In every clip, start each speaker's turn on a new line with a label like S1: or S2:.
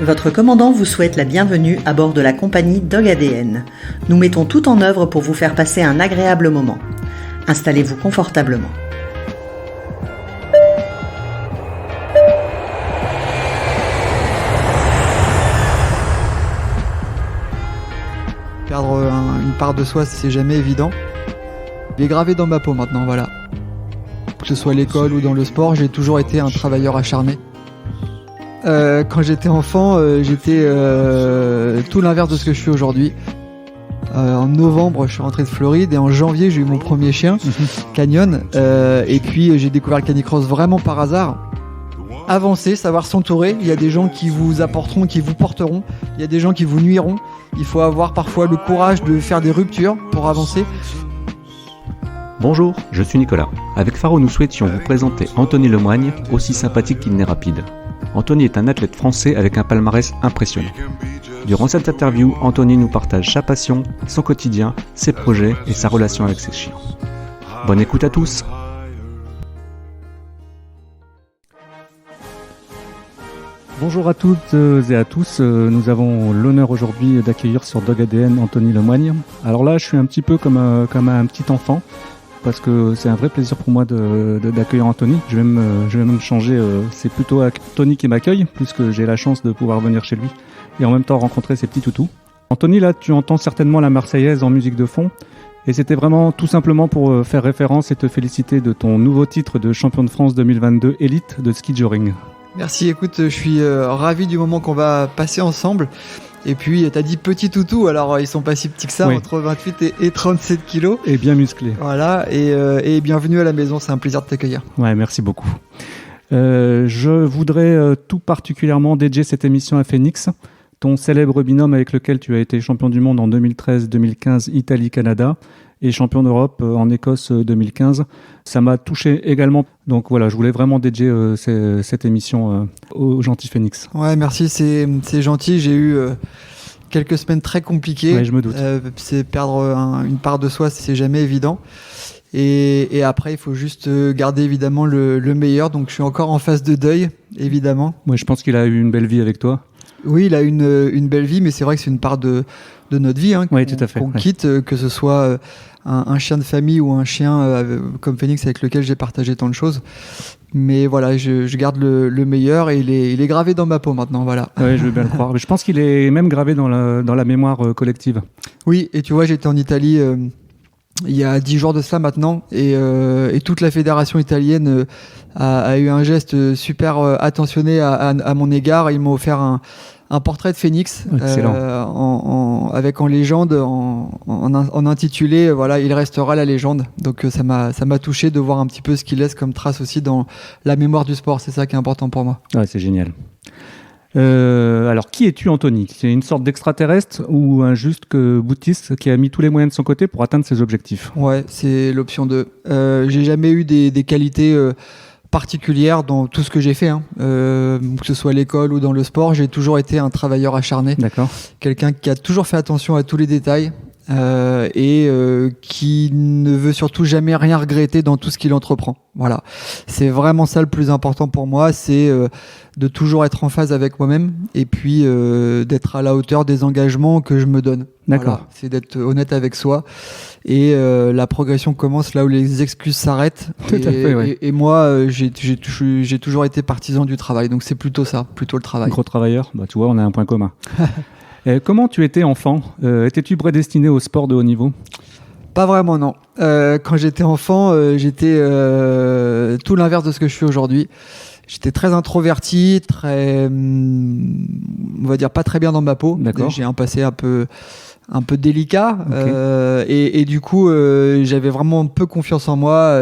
S1: Votre commandant vous souhaite la bienvenue à bord de la compagnie Dog ADN. Nous mettons tout en œuvre pour vous faire passer un agréable moment. Installez-vous confortablement.
S2: Perdre une part de soi, c'est jamais évident. Il est gravé dans ma peau maintenant, voilà. Que ce soit à l'école ou dans le sport, j'ai toujours été un travailleur acharné. Quand j'étais enfant, j'étais tout l'inverse de ce que je suis aujourd'hui. En novembre, je suis rentré de Floride et en janvier, j'ai eu mon premier chien, Canyon. Et puis, j'ai découvert le canicross vraiment par hasard. Avancer, savoir s'entourer. Il y a des gens qui vous apporteront, qui vous porteront. Il y a des gens qui vous nuiront. Il faut avoir parfois le courage de faire des ruptures pour avancer.
S3: Bonjour, je suis Nicolas. Avec Faro, nous souhaitions vous présenter Anthony Lemoigne, aussi sympathique qu'il n'est rapide. Anthony est un athlète français avec un palmarès impressionnant. Durant cette interview, Anthony nous partage sa passion, son quotidien, ses projets et sa relation avec ses chiens. Bonne écoute à tous.
S4: Bonjour à toutes et à tous, nous avons l'honneur aujourd'hui d'accueillir sur Dog ADN Anthony Lemoigne. Alors là, je suis un petit peu comme un petit enfant, parce que c'est un vrai plaisir pour moi d'accueillir Anthony. Je vais même changer, c'est plutôt Anthony qui m'accueille, puisque j'ai la chance de pouvoir venir chez lui et en même temps rencontrer ses petits toutous. Anthony, là, tu entends certainement la Marseillaise en musique de fond, et c'était vraiment tout simplement pour faire référence et te féliciter de ton nouveau titre de champion de France 2022 élite de ski joring.
S2: Merci, écoute, je suis ravi du moment qu'on va passer ensemble. Et puis, t'as dit petit toutou, alors ils sont pas si petits que ça, oui. Entre 28 et 37 kilos.
S4: Et bien musclés.
S2: Voilà, et bienvenue à la maison, c'est un plaisir de t'accueillir.
S4: Ouais, merci beaucoup. Je voudrais tout particulièrement dédier cette émission à Phoenix, ton célèbre binôme avec lequel tu as été champion du monde en 2013-2015 Italie-Canada et champion d'Europe en Écosse 2015. Ça m'a touché également. Donc voilà, je voulais vraiment dédier cette émission au gentil Phoenix.
S2: Ouais, merci, c'est gentil. J'ai eu quelques semaines très compliquées.
S4: Ouais, je me doute.
S2: C'est perdre une part de soi, c'est jamais évident. Et après, il faut juste garder évidemment le meilleur. Donc je suis encore en phase de deuil, évidemment.
S4: Ouais, je pense qu'il a eu une belle vie avec toi.
S2: Oui, il a une belle vie, mais c'est vrai que c'est une part de notre vie
S4: oui, tout à fait,
S2: qu'on quitte, que ce soit un chien de famille ou un chien comme Phoenix avec lequel j'ai partagé tant de choses. Mais voilà, je garde le meilleur et il est gravé dans ma peau maintenant. Voilà.
S4: Oui, je veux bien le croire. Mais je pense qu'il est même gravé dans la mémoire collective.
S2: Oui, et tu vois, j'étais en Italie il y a 10 jours de ça maintenant et toute la fédération italienne a eu un geste super attentionné à mon égard. Ils m'ont offert un portrait de Phoenix avec en légende, en intitulé voilà, il restera la légende. Donc ça m'a touché de voir un petit peu ce qu'il laisse comme trace aussi dans la mémoire du sport. C'est ça qui est important pour moi.
S4: Ouais, c'est génial. Alors, qui es-tu, Anthony ? C'est une sorte d'extraterrestre ou un juste boutiste qui a mis tous les moyens de son côté pour atteindre ses objectifs ?
S2: Ouais, c'est l'option 2. J'ai jamais eu des qualités particulière dans tout ce que j'ai fait, que ce soit à l'école ou dans le sport. J'ai toujours été un travailleur acharné.
S4: D'accord.
S2: Quelqu'un qui a toujours fait attention à tous les détails et qui ne veut surtout jamais rien regretter dans tout ce qu'il entreprend. Voilà, c'est vraiment ça le plus important pour moi, c'est de toujours être en phase avec moi-même et puis d'être à la hauteur des engagements que je me donne.
S4: D'accord.
S2: Voilà, c'est d'être honnête avec soi. Et la progression commence là où les excuses s'arrêtent.
S4: Tout à fait, ouais.
S2: Et moi, j'ai toujours été partisan du travail. Donc c'est plutôt ça, plutôt le travail.
S4: Gros travailleur, bah, tu vois, on a un point commun. Comment tu étais enfant ? Étais-tu prédestiné au sport de haut niveau ?
S2: Pas vraiment, non. Quand j'étais enfant, j'étais tout l'inverse de ce que je suis aujourd'hui. J'étais très introverti, très, on va dire, pas très bien dans ma peau.
S4: D'accord.
S2: J'ai un passé un peu délicat,
S4: okay.
S2: Et du coup j'avais vraiment peu confiance en moi.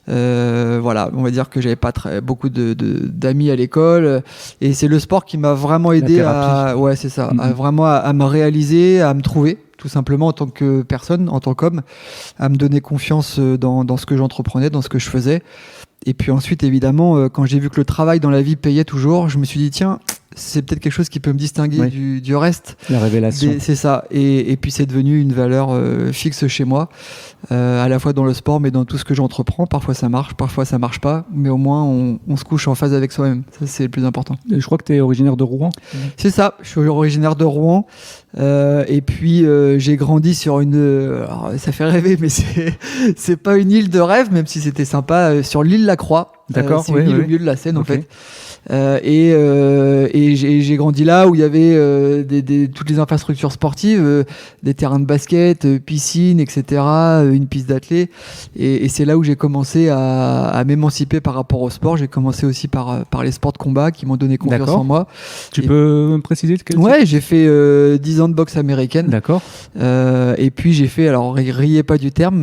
S2: Voilà, on va dire que j'avais pas beaucoup d'amis à l'école et c'est le sport qui m'a vraiment aidé à me réaliser, à me trouver tout simplement en tant que personne, en tant qu'homme, à me donner confiance dans ce que j'entreprenais, dans ce que je faisais. Et puis ensuite, évidemment, quand j'ai vu que le travail dans la vie payait toujours, je me suis dit, tiens, c'est peut-être quelque chose qui peut me distinguer du reste.
S4: La révélation.
S2: C'est ça. Et puis c'est devenu une valeur fixe chez moi, à la fois dans le sport, mais dans tout ce que j'entreprends. Parfois ça marche, parfois ça marche pas, mais au moins on se couche en phase avec soi-même. Ça, c'est le plus important.
S4: Et je crois que tu es originaire de Rouen.
S2: C'est ça. Je suis originaire de Rouen. Et puis j'ai grandi sur une. Alors, ça fait rêver, mais c'est pas une île de rêve, même si c'était sympa. Sur l'île La Croix.
S4: D'accord.
S2: C'est une île au milieu de la Seine, en fait. Et j'ai grandi là où il y avait toutes les infrastructures sportives, des terrains de basket, piscine, etc., une piste d'athlé. Et c'est là où j'ai commencé à m'émanciper par rapport au sport. J'ai commencé aussi par les sports de combat qui m'ont donné confiance en moi.
S4: Tu peux me préciser de quel
S2: Ouais, j'ai fait 10 ans de boxe américaine.
S4: D'accord.
S2: Et puis j'ai fait, alors riez pas du terme,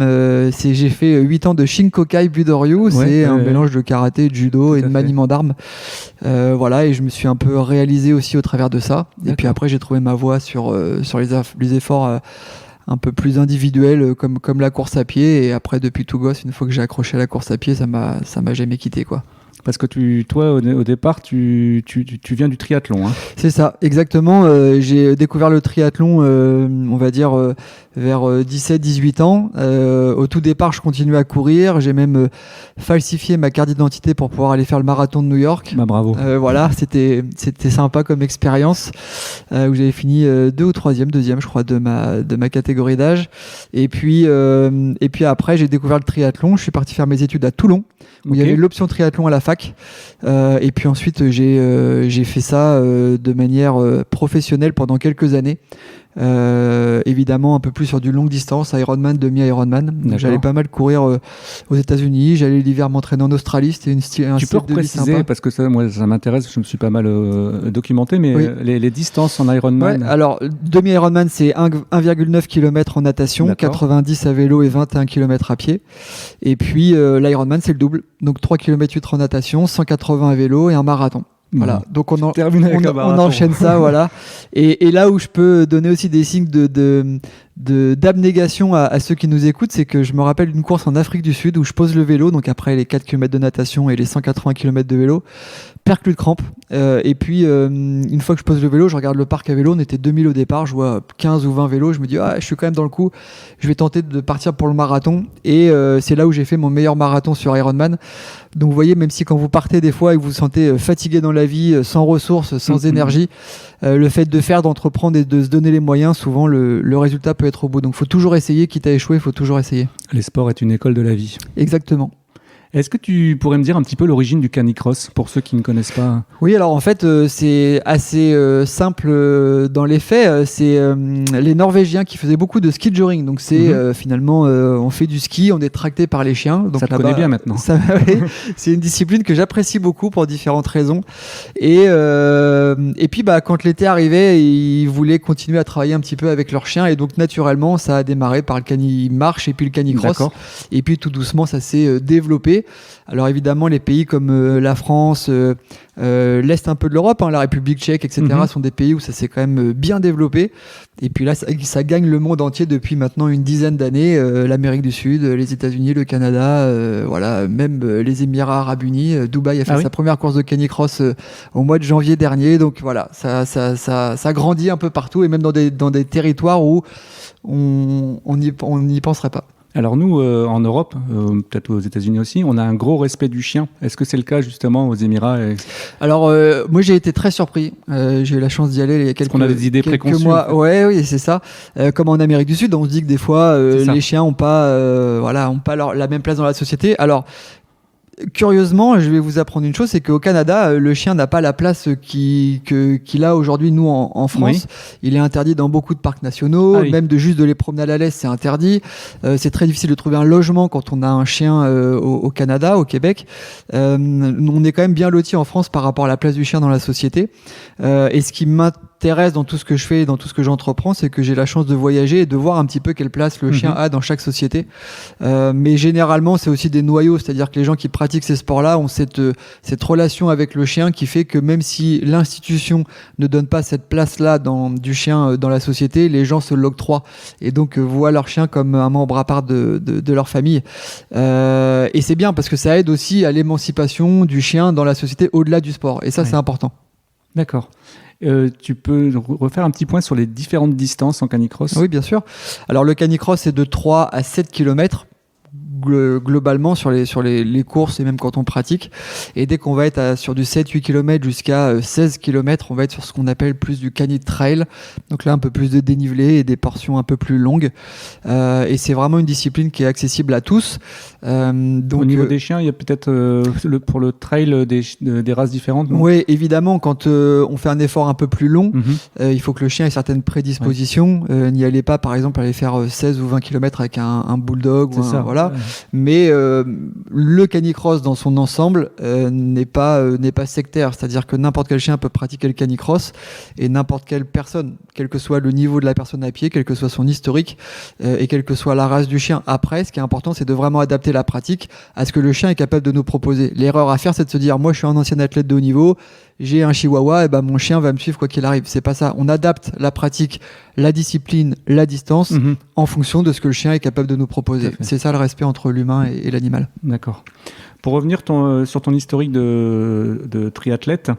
S2: j'ai fait 8 ans de Shinkokai Budoryu. C'est un mélange de karaté, de judo et de maniement d'armes. Voilà, et je me suis un peu réalisé aussi au travers de ça. D'accord. Et puis après, j'ai trouvé ma voie sur les efforts un peu plus individuels, comme la course à pied. Et après, depuis tout gosse, une fois que j'ai accroché à la course à pied, ça m'a jamais quitté, quoi.
S4: Parce que toi, au départ, tu viens du triathlon. Hein.
S2: C'est ça, exactement. J'ai découvert le triathlon, on va dire, vers 17-18 ans. Au tout départ, je continuais à courir. J'ai même falsifié ma carte d'identité pour pouvoir aller faire le marathon de New York.
S4: Bah, bravo.
S2: Voilà, c'était sympa comme expérience, où j'avais fini 2 ou 3e, je crois, de ma catégorie d'âge. Et puis après, j'ai découvert le triathlon. Je suis parti faire mes études à Toulon, où il y avait l'option triathlon à la fac. Et puis ensuite, j'ai fait ça de manière professionnelle pendant quelques années. Évidemment un peu plus sur du longue distance, Ironman, demi-Ironman. J'allais pas mal courir aux États-Unis, j'allais l'hiver m'entraîner en Australie. C'était un style de vie sympa. Tu peux
S4: préciser, parce que ça m'intéresse, je me suis pas mal documenté, mais les distances en Ironman.
S2: Ouais, alors demi-Ironman, c'est 1,9 km en natation, 90 à vélo et 21 km à pied. Et puis l'Ironman, c'est le double, donc 3 km 8 en natation, 180 à vélo et un marathon. Voilà, donc on enchaîne ça, voilà. Et là où je peux donner aussi des signes d'abnégation à ceux qui nous écoutent, c'est que je me rappelle d'une course en Afrique du Sud où je pose le vélo, donc après les 4 km de natation et les 180 km de vélo, perclus de crampes. Et puis une fois que je pose le vélo, je regarde le parc à vélo, on était 2000 au départ, je vois 15 ou 20 vélos, je me dis je suis quand même dans le coup, je vais tenter de partir pour le marathon. Et c'est là où j'ai fait mon meilleur marathon sur Ironman. Donc vous voyez, même si quand vous partez des fois et que vous vous sentez fatigué dans la vie, sans ressources, sans énergie, le fait de faire, d'entreprendre et de se donner les moyens, souvent le résultat peut être au bout. Donc il faut toujours essayer, quitte à échouer, il faut toujours essayer.
S4: Les sports est une école de la vie.
S2: Exactement.
S4: Est-ce que tu pourrais me dire un petit peu l'origine du canicross pour ceux qui ne connaissent pas ?
S2: Oui, alors en fait, c'est assez simple dans les faits. C'est les Norvégiens qui faisaient beaucoup de ski joring. Donc c'est finalement, on fait du ski, on est tracté par les chiens. Donc
S4: ça te connaît bien maintenant.
S2: C'est une discipline que j'apprécie beaucoup pour différentes raisons. Et puis quand l'été arrivait, ils voulaient continuer à travailler un petit peu avec leurs chiens. Et donc naturellement, ça a démarré par le cani-marche et puis le canicross. D'accord. Et puis tout doucement, ça s'est développé. Alors évidemment, les pays comme la France, l'Est un peu de l'Europe, la République tchèque, etc., sont des pays où ça s'est quand même bien développé. Et puis là, ça gagne le monde entier depuis maintenant une dizaine d'années. L'Amérique du Sud, les États-Unis, le Canada, voilà, même les Émirats Arabes Unis. Dubaï a fait sa première course de canicross au mois de janvier dernier. Donc voilà, ça grandit un peu partout et même dans des territoires où on n'y penserait pas.
S4: Alors nous, en Europe, peut-être aux États-Unis aussi, on a un gros respect du chien. Est-ce que c'est le cas justement aux Émirats ?
S2: Alors moi j'ai été très surpris. J'ai eu la chance d'y aller il y a quelques mois.
S4: Parce qu'on a des idées préconçues.
S2: En fait. Oui, c'est ça. Comme en Amérique du Sud, on se dit que des fois les chiens ont pas la même place dans la société. Alors curieusement, je vais vous apprendre une chose, c'est qu'au Canada, le chien n'a pas la place qu'il a aujourd'hui, nous, en France. Oui. Il est interdit dans beaucoup de parcs nationaux, même de les promener à la laisse, c'est interdit. C'est très difficile de trouver un logement quand on a un chien au Canada, au Québec. On est quand même bien lotis en France par rapport à la place du chien dans la société. Et ce qui m'intéresse dans tout ce que je fais, dans tout ce que j'entreprends, c'est que j'ai la chance de voyager et de voir un petit peu quelle place le chien a dans chaque société. Mais généralement, c'est aussi des noyaux, c'est-à-dire que les gens qui pratiquent ces sports-là ont cette relation avec le chien qui fait que même si l'institution ne donne pas cette place-là du chien dans la société, les gens se l'octroient et donc voient leur chien comme un membre à part de leur famille. Et c'est bien parce que ça aide aussi à l'émancipation du chien dans la société au-delà du sport. Et ça, c'est important.
S4: D'accord. Tu peux refaire un petit point sur les différentes distances en canicross?
S2: Oui, bien sûr. Alors, le canicross, c'est de 3 à 7 km globalement sur les courses et même quand on pratique. Et dès qu'on va être sur du 7-8 km jusqu'à 16 km, on va être sur ce qu'on appelle plus du cani trail. Donc là, un peu plus de dénivelé et des portions un peu plus longues. Et c'est vraiment une discipline qui est accessible à tous.
S4: Donc, au niveau des chiens, il y a peut-être pour le trail des races différentes, non?
S2: Oui, évidemment, quand on fait un effort un peu plus long, il faut que le chien ait certaines prédispositions. N'y allez pas, par exemple, aller faire 16 ou 20 km avec un bulldog. Voilà. Ouais. Mais le canicross dans son ensemble n'est pas sectaire. C'est-à-dire que n'importe quel chien peut pratiquer le canicross et n'importe quelle personne, quel que soit le niveau de la personne à pied, quel que soit son historique et quelle que soit la race du chien. Après, ce qui est important, c'est de vraiment adapter la pratique à ce que le chien est capable de nous proposer. L'erreur à faire, c'est de se dire, moi je suis un ancien athlète de haut niveau, j'ai un chihuahua, et ben mon chien va me suivre quoi qu'il arrive. C'est pas ça. On adapte la pratique, la discipline, la distance en fonction de ce que le chien est capable de nous proposer. C'est ça le respect entre l'humain et l'animal.
S4: D'accord. Pour revenir sur ton historique de triathlète,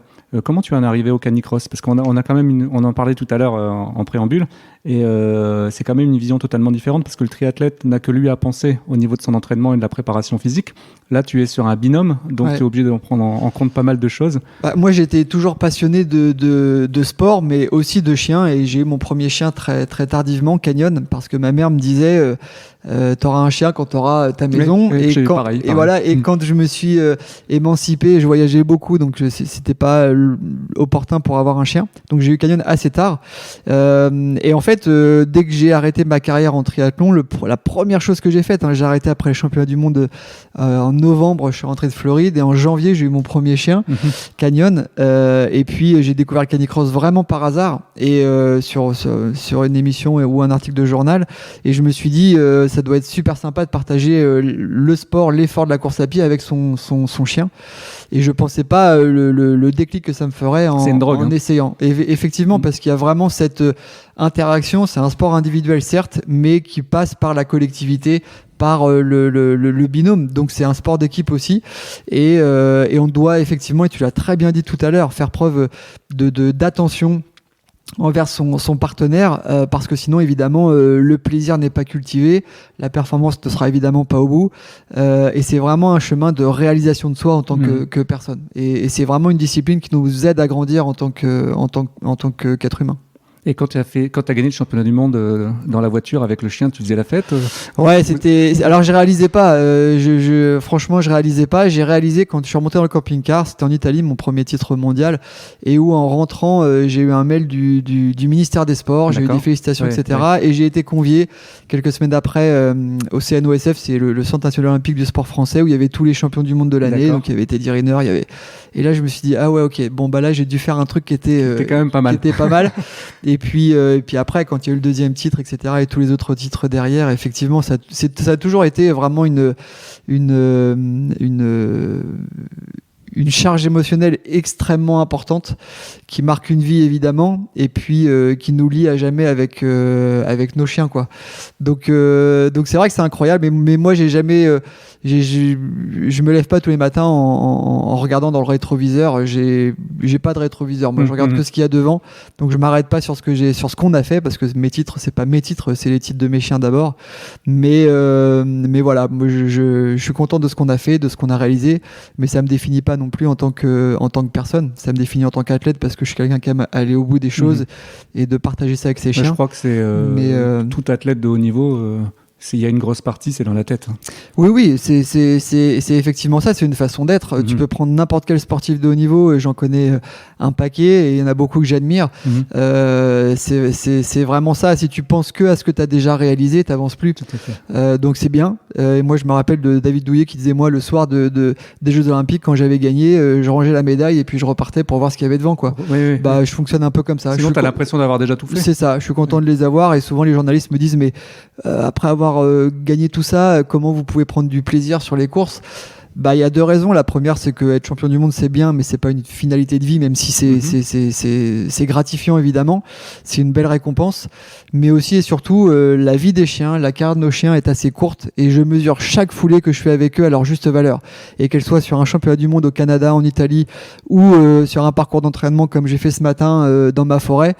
S4: comment tu en es arrivé au canicross? Parce qu'on a quand même on en parlait tout à l'heure en préambule, et c'est quand même une vision totalement différente parce que le triathlète n'a que lui à penser au niveau de son entraînement et de la préparation physique. Là, tu es sur un binôme, donc tu es obligé d'en prendre en compte pas mal de choses.
S2: Moi, j'étais toujours passionné de sport, mais aussi de chiens, et j'ai eu mon premier chien très, très tardivement, Canyon, parce que ma mère me disait t'auras un chien quand t'auras ta maison.
S4: Oui, et pareil.
S2: Voilà. Et quand je me suis émancipé, je voyageais beaucoup, donc c'était pas opportun pour avoir un chien. Donc j'ai eu Canyon assez tard. Et en fait, dès que j'ai arrêté ma carrière en triathlon, la première chose que j'ai faite, j'ai arrêté après les championnats du monde en novembre, je suis rentré de Floride, et en janvier, j'ai eu mon premier chien, Canyon. Et puis j'ai découvert le canicross vraiment par hasard, et sur une émission ou un article de journal. Et je me suis dit, ça doit être super sympa de partager le sport, l'effort de la course à pied avec son chien. Et je pensais pas le déclic que ça me ferait en essayant. Et effectivement, parce qu'il y a vraiment cette interaction. C'est un sport individuel, certes, mais qui passe par la collectivité, par le binôme. Donc c'est un sport d'équipe aussi. Et on doit effectivement, et tu l'as très bien dit tout à l'heure, faire preuve d'attention envers son partenaire, parce que sinon évidemment le plaisir n'est pas cultivé, la performance ne sera évidemment pas au bout, et c'est vraiment un chemin de réalisation de soi en tant que personne, et c'est vraiment une discipline qui nous aide à grandir en tant qu'être humain.
S4: Et quand tu as gagné le championnat du monde dans la voiture avec le chien, tu faisais la fête?
S2: Ouais, alors je réalisais pas. Franchement, je réalisais pas. J'ai réalisé quand je suis remonté dans le camping-car. C'était en Italie, mon premier titre mondial, et où en rentrant, j'ai eu un mail du ministère des Sports. J'ai eu des félicitations, etc. Et j'ai été convié quelques semaines après au CNOSF, c'est le Centre national olympique du sport français, où il y avait tous les champions du monde de l'année. Donc il y avait Teddy Riner, et là je me suis dit ah ouais, ok, bon bah là j'ai dû faire un truc qui était
S4: quand même pas mal.
S2: Qui était pas mal. Et puis après, quand il y a eu le deuxième titre, etc., et tous les autres titres derrière, effectivement, ça a toujours été vraiment une charge émotionnelle extrêmement importante, qui marque une vie évidemment, et puis qui nous lie à jamais avec nos chiens, quoi. Donc c'est vrai que c'est incroyable, mais moi j'ai jamais je me lève pas tous les matins en regardant dans le rétroviseur. J'ai pas de rétroviseur. Moi, je regarde que ce qu'il y a devant. Donc, je m'arrête pas sur ce qu'on a fait, parce que mes titres, c'est pas mes titres, c'est les titres de mes chiens d'abord. Mais voilà, moi, je suis content de ce qu'on a fait, de ce qu'on a réalisé. Mais ça me définit pas non plus en tant que personne. Ça me définit en tant qu'athlète, parce que je suis quelqu'un qui aime aller au bout des choses et de partager ça avec ses chiens.
S4: Je crois que c'est tout athlète de haut niveau. S'il y a une grosse partie, c'est dans la tête.
S2: Oui, c'est effectivement ça, c'est une façon d'être. Tu peux prendre n'importe quel sportif de haut niveau, et j'en connais un paquet, et il y en a beaucoup que j'admire. C'est vraiment ça. Si tu penses que à ce que tu as déjà réalisé, tu n'avances plus. Donc c'est bien. Et moi, je me rappelle de David Douillet qui disait, moi, le soir des Jeux Olympiques, quand j'avais gagné, je rangeais la médaille et puis je repartais pour voir ce qu'il y avait devant, quoi. Je fonctionne un peu comme ça.
S4: Sinon, tu as l'impression d'avoir déjà tout fait.
S2: C'est ça. Je suis content de les avoir, et souvent les journalistes me disent, mais après avoir gagné tout ça, comment vous pouvez prendre du plaisir sur les courses? Bah, il y a 2 raisons. La première, c'est que être champion du monde, c'est bien, mais c'est pas une finalité de vie, même si c'est gratifiant, évidemment. C'est une belle récompense. Mais aussi et surtout, la vie des chiens, la carrière de nos chiens est assez courte et je mesure chaque foulée que je fais avec eux à leur juste valeur. Et qu'elle soit sur un championnat du monde au Canada, en Italie ou sur un parcours d'entraînement comme j'ai fait ce matin dans ma forêt,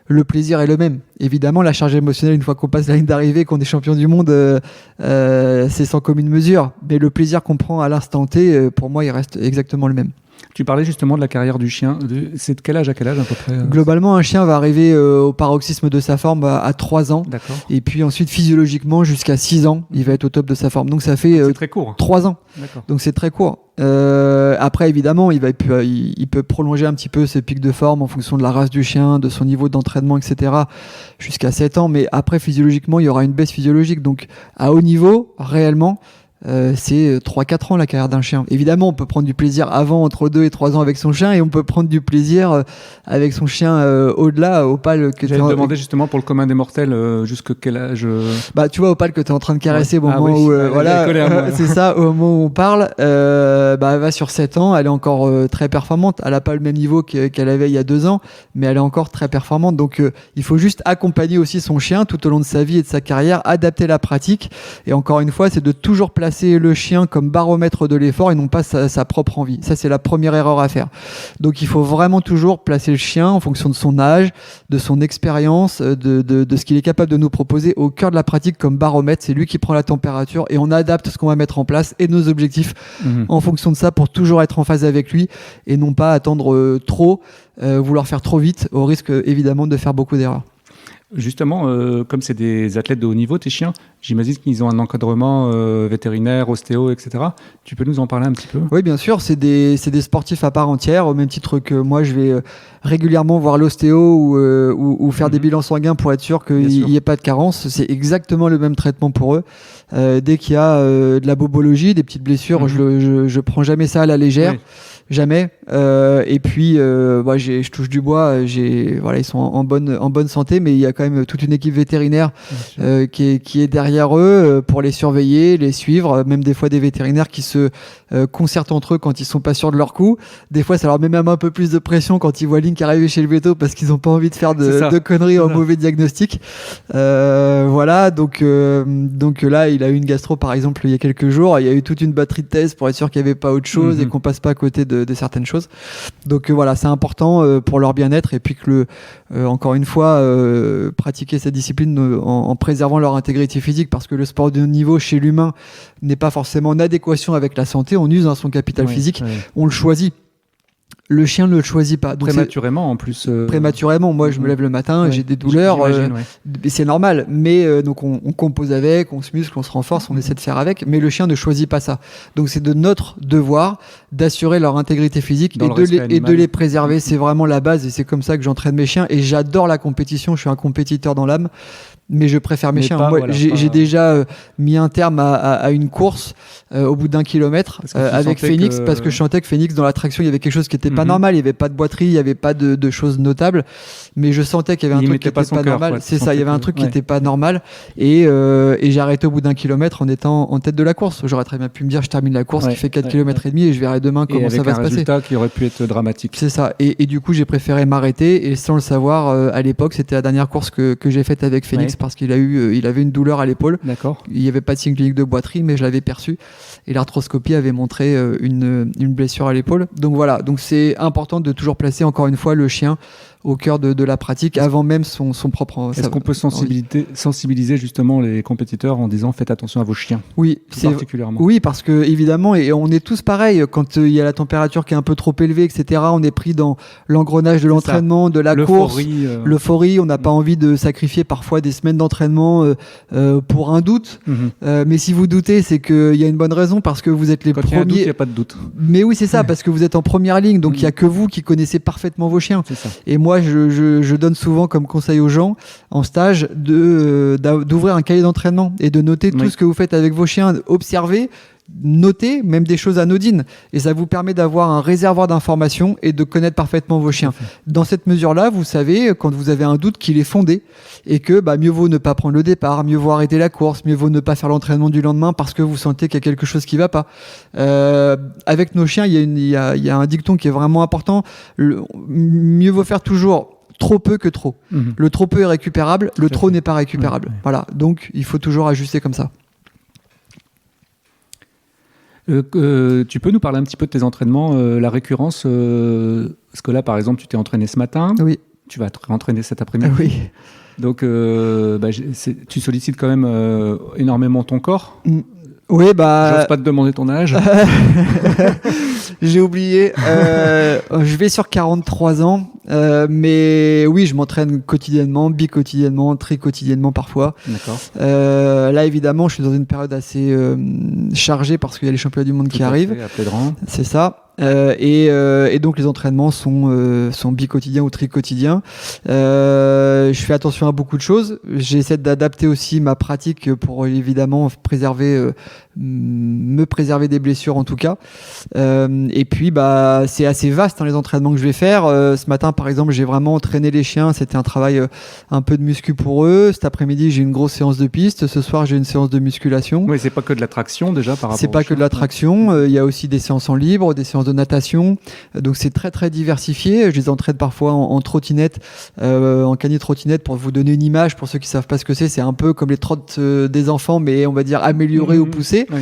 S2: le plaisir est le même. Évidemment, la charge émotionnelle, une fois qu'on passe la ligne d'arrivée, qu'on est champion du monde, c'est sans commune mesure. Mais le plaisir qu'on prend à l'instant T, pour moi, il reste exactement le même.
S4: Tu parlais justement de la carrière du chien. C'est de quel âge à quel âge à peu près
S2: Globalement, un chien va arriver au paroxysme de sa forme à 3 ans.
S4: D'accord.
S2: Et puis ensuite, physiologiquement, jusqu'à 6 ans, il va être au top de sa forme. Donc ça fait
S4: c'est très court.
S2: 3 ans.
S4: D'accord.
S2: Donc c'est très court. Après, évidemment, il peut prolonger un petit peu ses pics de forme en fonction de la race du chien, de son niveau d'entraînement, etc. jusqu'à 7 ans. Mais après, physiologiquement, il y aura une baisse physiologique. Donc à haut niveau, réellement, c'est 3-4 ans la carrière d'un chien. Évidemment, on peut prendre du plaisir avant, entre 2 et 3 ans avec son chien, et on peut prendre du plaisir avec son chien au-delà, Opal.
S4: J'allais te demander justement pour le commun des mortels, jusqu'à quel âge
S2: Bah, tu vois, Opal que tu es en train de caresser au moment où c'est ça, au moment où on parle, elle va sur 7 ans, elle est encore très performante. Elle n'a pas le même niveau qu'elle avait il y a 2 ans, mais elle est encore très performante. Donc, il faut juste accompagner aussi son chien tout au long de sa vie et de sa carrière, adapter la pratique. Et encore une fois, c'est de toujours placer le chien comme baromètre de l'effort et non pas sa propre envie. Ça, c'est la première erreur à faire. Donc, il faut vraiment toujours placer le chien en fonction de son âge, de son expérience, de ce qu'il est capable de nous proposer au cœur de la pratique comme baromètre. C'est lui qui prend la température et on adapte ce qu'on va mettre en place et nos objectifs en fonction de ça pour toujours être en phase avec lui et non pas attendre trop, vouloir faire trop vite au risque évidemment de faire beaucoup d'erreurs.
S4: Justement, comme c'est des athlètes de haut niveau, tes chiens, j'imagine qu'ils ont un encadrement vétérinaire, ostéo, etc. Tu peux nous en parler un petit peu ?
S2: Oui, bien sûr, c'est des sportifs à part entière, au même titre que moi, je vais régulièrement voir l'ostéo ou faire des bilans sanguins pour être sûr qu'il n'y ait pas de carence. C'est exactement le même traitement pour eux. Dès qu'il y a de la bobologie, des petites blessures, je prends jamais ça à la légère. Oui. Jamais. Et puis, je touche du bois. Ils sont en bonne santé, mais il y a quand même toute une équipe vétérinaire qui est derrière eux pour les surveiller, les suivre. Même des fois des vétérinaires qui se concertent entre eux quand ils sont pas sûrs de leur coup. Des fois, ça leur met même un peu plus de pression quand ils voient Link arriver chez le véto parce qu'ils ont pas envie de faire de conneries en mauvais diagnostic. Voilà. Donc là, il a eu une gastro par exemple il y a quelques jours. Il y a eu toute une batterie de tests pour être sûr qu'il n'y avait pas autre chose et qu'on passe pas à côté de certaines choses. Donc voilà, c'est important pour leur bien-être et puis que encore une fois pratiquer cette discipline en préservant leur intégrité physique parce que le sport de haut niveau chez l'humain n'est pas forcément en adéquation avec la santé, on use son capital physique, on le choisit. Le chien ne le choisit pas. Donc
S4: prématurément en plus.
S2: Prématurément. Moi, je me lève le matin, j'ai des douleurs. C'est normal. Mais donc on compose avec, on se muscle, on se renforce, on essaie de faire avec. Mais le chien ne choisit pas ça. Donc c'est de notre devoir d'assurer leur intégrité physique et de les préserver. C'est vraiment la base et c'est comme ça que j'entraîne mes chiens. Et j'adore la compétition. Je suis un compétiteur dans l'âme. Mais je préfère mes chiens. Moi, j'ai déjà mis un terme à une course au bout d'1 kilomètre avec Phoenix parce que je sentais que Phoenix dans la traction il y avait quelque chose qui était pas normal, il y avait pas de boiterie, il y avait pas de choses notables, mais je sentais qu'il y avait un truc qui était pas normal. C'est ça, il y avait un truc qui était pas normal et j'ai arrêté au bout d'1 kilomètre en étant en tête de la course. J'aurais très bien pu me dire je termine la course qui fait 4 km et demi et je verrai demain comment ça va se passer.
S4: Avec un résultat qui aurait pu être dramatique.
S2: C'est ça. Et du coup j'ai préféré m'arrêter et sans le savoir à l'époque c'était la dernière course que j'ai faite avec Phoenix parce qu'il avait une douleur à l'épaule.
S4: D'accord.
S2: Il n'y avait pas de signe clinique de boiterie, mais je l'avais perçu. Et l'arthroscopie avait montré une blessure à l'épaule. Donc voilà. Donc c'est important de toujours placer encore une fois le chien au cœur de la pratique avant même son propre.
S4: Est-ce qu'on peut sensibiliser justement les compétiteurs en disant faites attention à vos chiens?
S2: Oui,
S4: particulièrement.
S2: Oui, parce que évidemment, et on est tous pareils. Quand il y a la température qui est un peu trop élevée, etc., on est pris dans l'engrenage de l'entraînement, de la course, l'euphorie. On n'a pas envie de sacrifier parfois des semaines d'entraînement pour un doute. Mais si vous doutez, c'est qu'il y a une bonne raison parce que vous êtes les premiers.
S4: Quand il y a un doute, il n'y a pas de doute.
S2: Mais oui, c'est ça, parce que vous êtes en première ligne, donc il n'y a que vous qui connaissez parfaitement vos chiens.
S4: C'est ça.
S2: Et moi, je donne souvent comme conseil aux gens en stage d'ouvrir un cahier d'entraînement et de noter tout ce que vous faites avec vos chiens, observer, noter même des choses anodines et ça vous permet d'avoir un réservoir d'informations et de connaître parfaitement vos chiens. Dans cette mesure-là, vous savez quand vous avez un doute qu'il est fondé et que mieux vaut ne pas prendre le départ, mieux vaut arrêter la course, mieux vaut ne pas faire l'entraînement du lendemain parce que vous sentez qu'il y a quelque chose qui va pas. Avec nos chiens, il y a un dicton qui est vraiment important. Mieux vaut faire toujours trop peu que trop. Le trop peu est récupérable, le trop n'est pas récupérable. Voilà, donc il faut toujours ajuster comme ça.
S4: Tu peux nous parler un petit peu de tes entraînements, la récurrence parce que là, par exemple, tu t'es entraîné ce matin.
S2: Oui.
S4: Tu vas te réentraîner cet après-midi.
S2: Oui.
S4: Donc, tu sollicites quand même énormément ton corps.
S2: Oui,
S4: j'ose pas te demander ton âge.
S2: J'ai oublié. Je vais sur 43 ans. Mais oui, je m'entraîne quotidiennement, bi-quotidiennement, tri-quotidiennement parfois.
S4: D'accord.
S2: Là, évidemment, je suis dans une période assez chargée parce qu'il y a les championnats du monde qui arrivent.
S4: À Plédran.
S2: C'est ça. Et donc les entraînements sont bi-quotidiens ou tri-quotidiens. Je fais attention à beaucoup de choses. J'essaie d'adapter aussi ma pratique pour évidemment me préserver des blessures en tout cas. Et puis c'est assez vaste les entraînements que je vais faire. Ce matin par exemple j'ai vraiment entraîné les chiens. C'était un travail un peu de muscu pour eux. Cet après-midi j'ai une grosse séance de piste. Ce soir j'ai une séance de musculation.
S4: Oui, c'est pas que de la traction déjà par rapport.
S2: C'est pas que de la traction. Il y a aussi des séances en libre, des séances de natation, donc c'est très très diversifié. Je les entraîne parfois en trottinette, en cani-trottinette pour vous donner une image. Pour ceux qui savent pas ce que c'est un peu comme les trottes des enfants, mais on va dire améliorées ou poussées. Oui.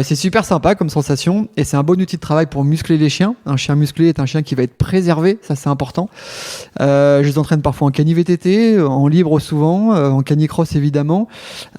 S2: C'est super sympa comme sensation et c'est un bon outil de travail pour muscler les chiens. Un chien musclé est un chien qui va être préservé, ça c'est important. Je les entraîne parfois en cani-VTT, en libre souvent, en cani-cross évidemment,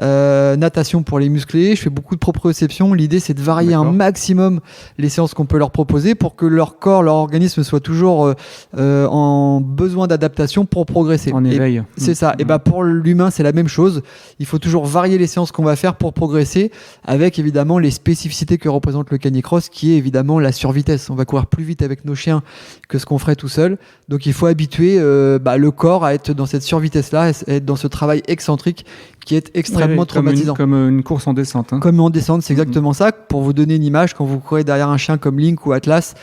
S2: natation pour les muscler. Je fais beaucoup de proprioception. L'idée c'est de varier un maximum les séances qu'on peut leur proposer pour que leur corps, leur organisme soit toujours en besoin d'adaptation pour progresser.
S4: En éveil.
S2: C'est ça. Et pour l'humain, c'est la même chose. Il faut toujours varier les séances qu'on va faire pour progresser, avec évidemment les spécificités que représente le canicross, qui est évidemment la survitesse. On va courir plus vite avec nos chiens que ce qu'on ferait tout seul. Donc il faut habituer le corps à être dans cette survitesse-là, à être dans ce travail excentrique qui est extrêmement traumatisant.
S4: Comme une course en descente.
S2: Comme en descente, c'est exactement ça. Pour vous donner une image, quand vous courez derrière un chien comme Link ou Atlas,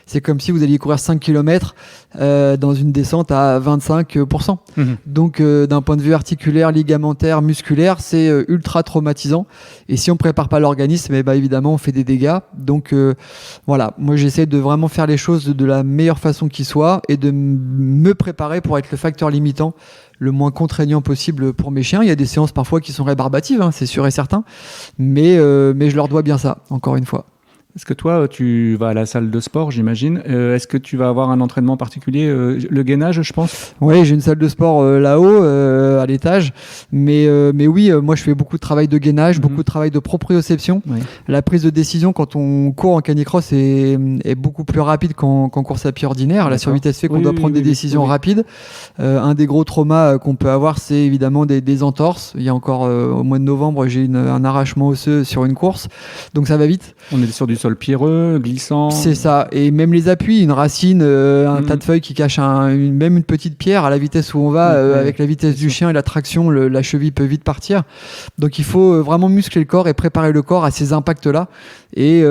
S2: c'est comme si vous alliez courir 5 km dans une descente à 25%. Donc d'un point de vue articulaire, ligamentaire, musculaire, c'est ultra traumatisant. Et si on prépare pas l'organisme, évidemment on fait des dégâts. Donc voilà, moi j'essaie de vraiment faire les choses de la meilleure façon qui soit et de me préparer pour être le facteur limitant le moins contraignant possible pour mes chiens. Il y a des séances parfois qui sont rébarbatives, c'est sûr et certain, mais je leur dois bien ça, encore une fois.
S4: Est-ce que toi, tu vas à la salle de sport, j'imagine. Est-ce que tu vas avoir un entraînement particulier, le gainage, je pense ?
S2: Oui, j'ai une salle de sport là-haut, à l'étage. Mais oui, moi, je fais beaucoup de travail de gainage, beaucoup de travail de proprioception. Oui. La prise de décision quand on court en canicross est beaucoup plus rapide qu'en course à pied ordinaire. D'accord. La survitesse fait qu'on doit prendre des décisions rapides. Un des gros traumas qu'on peut avoir, c'est évidemment des entorses. Il y a encore, au mois de novembre, j'ai un arrachement osseux sur une course. Donc ça va vite.
S4: On est sur du sol pierreux, glissant.
S2: C'est ça. Et même les appuis, une racine, un tas de feuilles qui cachent même une petite pierre à la vitesse où on va, avec la vitesse du chien et la traction, la cheville peut vite partir. Donc il faut vraiment muscler le corps et préparer le corps à ces impacts-là. Et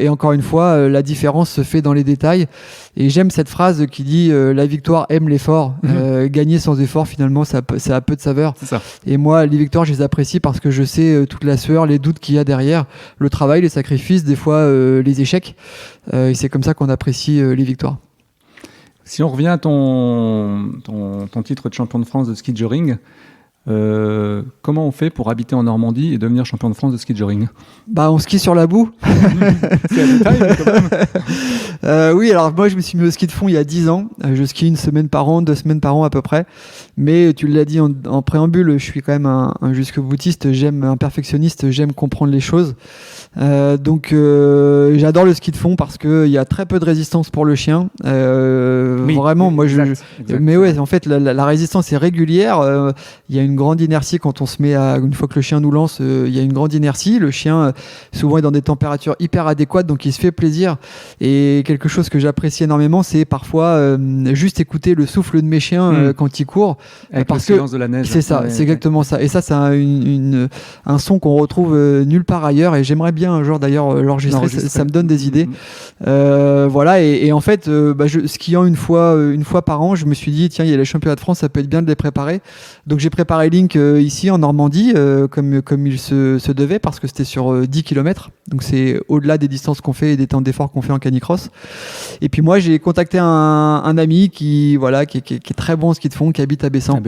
S2: encore une fois, la différence se fait dans les détails. Et j'aime cette phrase qui dit la victoire aime l'effort. Gagner sans effort, finalement, ça a peu de saveur.
S4: C'est ça.
S2: Et moi, les victoires, je les apprécie parce que je sais toute la sueur, les doutes qu'il y a derrière, le travail, les sacrifices, des fois les échecs. Et c'est comme ça qu'on apprécie les victoires.
S4: Si on revient à ton titre de champion de France de ski de jogging, comment on fait pour habiter en Normandie et devenir champion de France de ski de jogging ?
S2: On skie sur la boue.
S4: C'est à détail, mais quand même.
S2: Oui, alors moi je me suis mis au ski de fond il y a 10 ans. Je skie 1 semaine par an, 2 semaines par an à peu près. Mais tu l'as dit en préambule, je suis quand même un jusque-boutiste, j'aime un perfectionniste, j'aime comprendre les choses. Donc j'adore le ski de fond parce qu'il y a très peu de résistance pour le chien. Oui, vraiment, moi exact. Mais ouais, en fait la résistance est régulière. Il y a une grande inertie quand on se met une fois que le chien nous lance, il y a une grande inertie. Le chien, souvent, est dans des températures hyper adéquates, donc il se fait plaisir. Et quelque chose que j'apprécie énormément, c'est parfois juste écouter le souffle de mes chiens quand ils courent.
S4: Avec le silence de la neige.
S2: C'est ça, c'est exactement ça. Et ça, c'est un son qu'on retrouve nulle part ailleurs. Et j'aimerais bien un jour d'ailleurs l'enregistrer. Ça me donne des idées. Voilà. Et en fait, skiant une fois par an, je me suis dit, tiens, il y a les championnats de France, ça peut être bien de les préparer. Donc j'ai préparé Link ici en Normandie, comme il se devait, parce que c'était sur 10 km. Donc c'est au-delà des distances qu'on fait et des temps d'effort qu'on fait en canicross. Et puis moi, j'ai contacté un ami qui est très bon en ski de fond, qui habite à Bessan.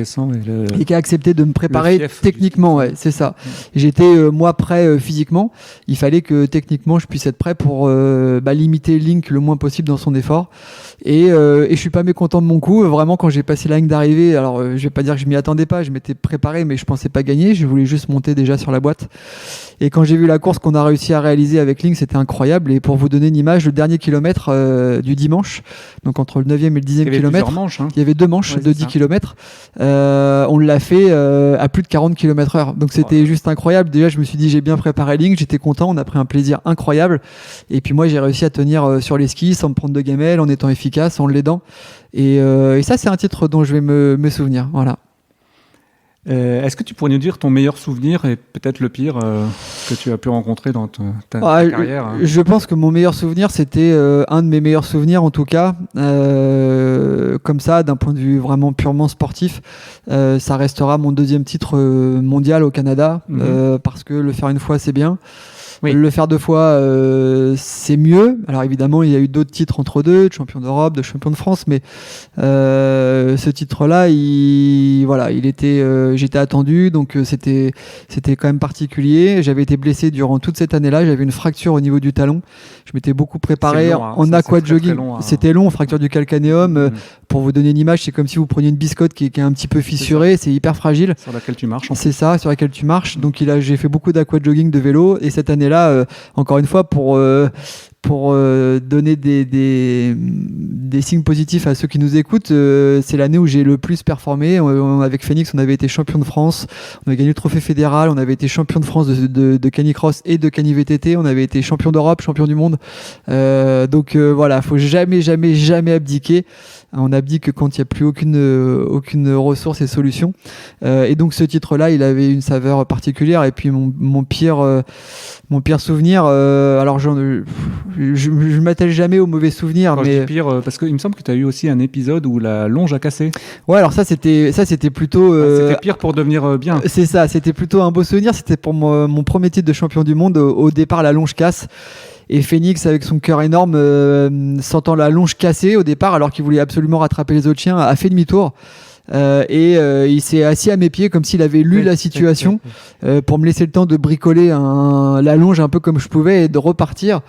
S2: Et qui a accepté de me préparer techniquement. Ouais, c'est ça. J'étais moi prêt physiquement. Il fallait que techniquement je puisse être prêt pour limiter Link le moins possible dans son effort. Et je suis pas mécontent de mon coup. Vraiment, quand j'ai passé la ligne d'arrivée, alors je vais pas dire que je m'y attendais pas, je m'étais préparé, mais je pensais pas gagner. Je voulais juste monter déjà sur la boîte. Et quand j'ai vu la course qu'on a réussi à réaliser avec Link, c'était incroyable. Et pour vous donner une image, le dernier kilomètre du dimanche, donc entre le 9e et le 10e kilomètre, il y avait 2 manches de 10 km. On l'a fait à plus de 40 km/h. Donc c'était juste incroyable. Déjà, je me suis dit, j'ai bien préparé Link, j'étais content, on a pris un plaisir incroyable. Et puis moi, j'ai réussi à tenir sur les skis sans me prendre de gamelle, en étant efficace, en l'aidant. Et ça, c'est un titre dont je vais me souvenir. Voilà.
S4: Est-ce que tu pourrais nous dire ton meilleur souvenir et peut-être le pire que tu as pu rencontrer dans ta carrière?
S2: Je pense que mon meilleur souvenir, c'était un de mes meilleurs souvenirs en tout cas. Comme ça, d'un point de vue vraiment purement sportif, ça restera mon 2e titre mondial au Canada, parce que le faire une fois, c'est bien. Oui. Le faire 2 fois, c'est mieux. Alors évidemment, il y a eu d'autres titres entre deux, de champion d'Europe, de champion de France, mais ce titre-là, j'étais attendu, donc c'était quand même particulier. J'avais été blessé durant toute cette année-là. J'avais une fracture au niveau du talon. Je m'étais beaucoup préparé en aquajogging. C'était long, fracture du calcanéum. Pour vous donner une image, c'est comme si vous preniez une biscotte qui est un petit peu fissurée. C'est hyper fragile.
S4: Sur laquelle tu marches.
S2: C'est ça, sur laquelle tu marches. Donc j'ai fait beaucoup d'aquajogging, de vélo, et cette année-là, encore une fois, pour donner des signes positifs à ceux qui nous écoutent, c'est l'année où j'ai le plus performé. Avec Phoenix, on avait été champion de France, on avait gagné le trophée fédéral, on avait été champion de France de canicross et de cani VTT, on avait été champion d'Europe, champion du monde. Donc voilà, faut jamais abdiquer. On abdique que quand il n'y a plus aucune ressource et solution. Et donc ce titre-là, il avait une saveur particulière. Et puis mon pire souvenir, alors je m'attelle jamais aux mauvais souvenirs.
S4: Quand
S2: mais
S4: je dis pire, parce qu'il me semble que tu as eu aussi un épisode où la longe a cassé.
S2: Ouais, alors ça c'était plutôt.
S4: C'était pire pour devenir bien.
S2: C'est ça, c'était plutôt un beau souvenir. C'était pour mon premier titre de champion du monde. Au départ, la longe casse. Et Phoenix, avec son cœur énorme, sentant la longe cassée au départ, alors qu'il voulait absolument rattraper les autres chiens, a fait demi-tour. Il s'est assis à mes pieds comme s'il avait lu la situation pour me laisser le temps de bricoler la longe un peu comme je pouvais et de repartir.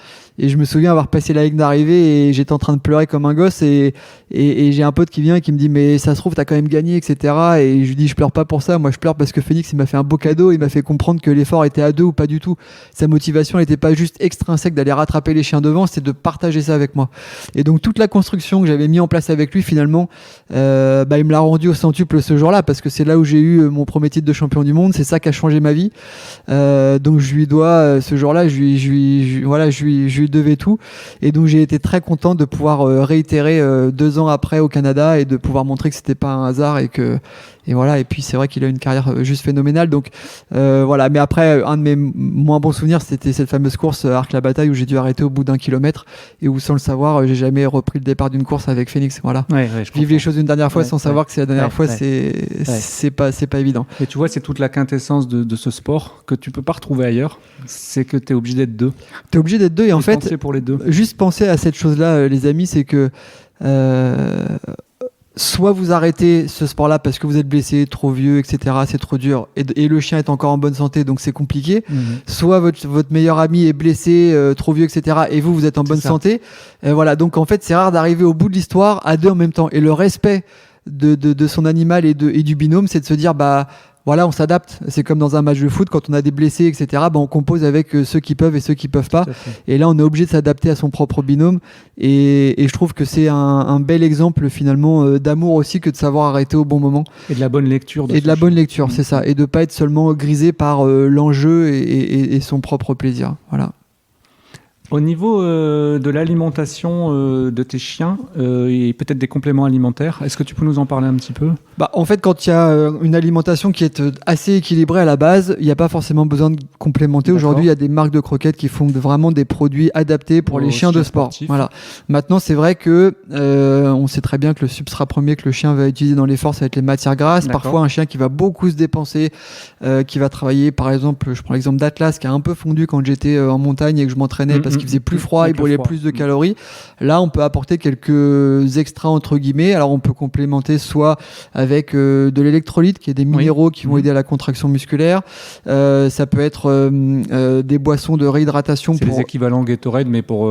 S2: Et je me souviens avoir passé la ligne d'arrivée et j'étais en train de pleurer comme un gosse et j'ai un pote qui vient et qui me dit mais ça se trouve t'as quand même gagné, etc. Et je lui dis je pleure pas pour ça, moi je pleure parce que Phoenix il m'a fait un beau cadeau, il m'a fait comprendre que l'effort était à 2 ou pas du tout. Sa motivation n'était pas juste extrinsèque d'aller rattraper les chiens devant, c'était de partager ça avec moi. Et donc toute la construction que j'avais mis en place avec lui finalement, il me l'a rendu au centuple ce jour-là, parce que c'est là où j'ai eu mon premier titre de champion du monde, c'est ça qui a changé ma vie. Donc je lui dois ce jour-là, je lui devais tout, et donc j'ai été très content de pouvoir réitérer 2 ans après au Canada et de pouvoir montrer que c'était pas un hasard et voilà. Et puis c'est vrai qu'il a une carrière juste phénoménale, donc voilà. Mais après, un de mes moins bons souvenirs, c'était cette fameuse course Arc-la-Bataille où j'ai dû arrêter au bout d'1 kilomètre et où, sans le savoir, j'ai jamais repris le départ d'une course avec Phoenix. Voilà. Vivre les choses une dernière fois sans savoir que c'est la dernière fois, c'est pas évident.
S4: Et tu vois, c'est toute la quintessence de ce sport que tu peux pas retrouver ailleurs. C'est que t'es obligé d'être 2.
S2: T'es obligé d'être 2 et en fait,
S4: pour les 2.
S2: Juste penser à cette chose-là, les amis, c'est que soit vous arrêtez ce sport-là parce que vous êtes blessé, trop vieux, etc., c'est trop dur, et le chien est encore en bonne santé, donc c'est compliqué. Soit votre meilleur ami est blessé, trop vieux, etc., et vous êtes en bonne santé. Voilà, donc en fait, c'est rare d'arriver au bout de l'histoire à 2 en même temps. Et le respect de son animal et du binôme, c'est de se dire voilà, on s'adapte. C'est comme dans un match de foot, quand on a des blessés, etc. On compose avec ceux qui peuvent et ceux qui peuvent pas. Et là, on est obligé de s'adapter à son propre binôme. Et je trouve que c'est un bel exemple finalement d'amour aussi, que de savoir arrêter au bon moment.
S4: Et de la bonne lecture.
S2: Bonne lecture, c'est ça. Et de pas être seulement grisé par l'enjeu et son propre plaisir. Voilà.
S4: Au niveau de l'alimentation de tes chiens et peut-être des compléments alimentaires, est-ce que tu peux nous en parler un petit peu ?
S2: En fait, quand il y a une alimentation qui est assez équilibrée à la base, il n'y a pas forcément besoin de complémenter. D'accord. Aujourd'hui, il y a des marques de croquettes qui font vraiment des produits adaptés pour les chiens de sport. Voilà. Maintenant, c'est vrai que on sait très bien que le substrat premier que le chien va utiliser dans l'effort, ça va être les matières grasses. D'accord. Parfois, un chien qui va beaucoup se dépenser, qui va travailler, par exemple, je prends l'exemple d'Atlas, qui a un peu fondu quand j'étais en montagne et que je m'entraînais parce qu'il faisait plus froid, il brûlait plus de calories. Là, on peut apporter quelques extras entre guillemets. Alors, on peut complémenter soit avec de l'électrolyte, qui est des minéraux qui vont aider à la contraction musculaire. Ça peut être des boissons de réhydratation.
S4: C'est les équivalents Gatorade, mais pour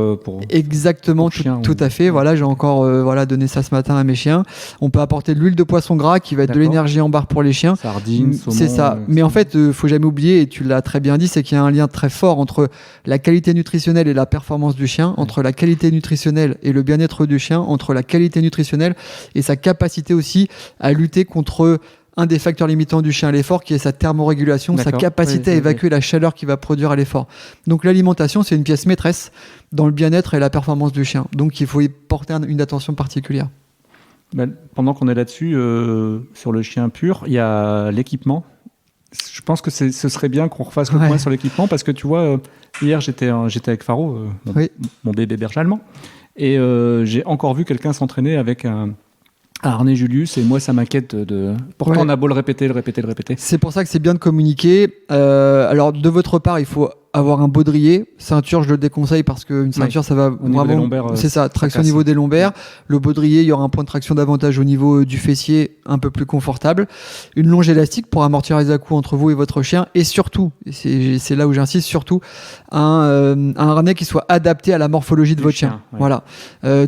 S2: exactement,
S4: pour
S2: tout à fait. Voilà, j'ai encore donné ça ce matin à mes chiens. On peut apporter de l'huile de poisson gras, qui va être de l'énergie en barre pour les chiens.
S4: Sardines, saumon.
S2: C'est ça. Mais en fait, faut jamais oublier, et tu l'as très bien dit, c'est qu'il y a un lien très fort entre la qualité nutritionnelle et la performance du chien, entre la qualité nutritionnelle et le bien-être du chien, entre la qualité nutritionnelle et sa capacité aussi à lutter contre un des facteurs limitants du chien à l'effort, qui est sa thermorégulation, sa capacité à évacuer la chaleur qu'il va produire à l'effort. Donc l'alimentation, c'est une pièce maîtresse dans le bien-être et la performance du chien. Donc il faut y porter une attention particulière.
S4: Pendant qu'on est là-dessus, sur le chien pur, il y a l'équipement. Je pense que ce serait bien qu'on refasse le point sur l'équipement, parce que tu vois, hier j'étais avec Faro, mon bébé berger allemand, et j'ai encore vu quelqu'un s'entraîner avec un harnais Julius, et moi ça m'inquiète pourtant on a beau le répéter.
S2: C'est pour ça que c'est bien de communiquer. Alors de votre part, il faut avoir un baudrier. Ceinture, je le déconseille, parce qu'une ceinture, ça va vraiment... c'est ça, traction au niveau des lombaires. Le baudrier, il y aura un point de traction davantage au niveau du fessier, un peu plus confortable. Une longe élastique pour amortir les à-coups entre vous et votre chien. Et surtout, et c'est là où j'insiste, surtout, un harnais qui soit adapté à la morphologie de votre chien. Voilà.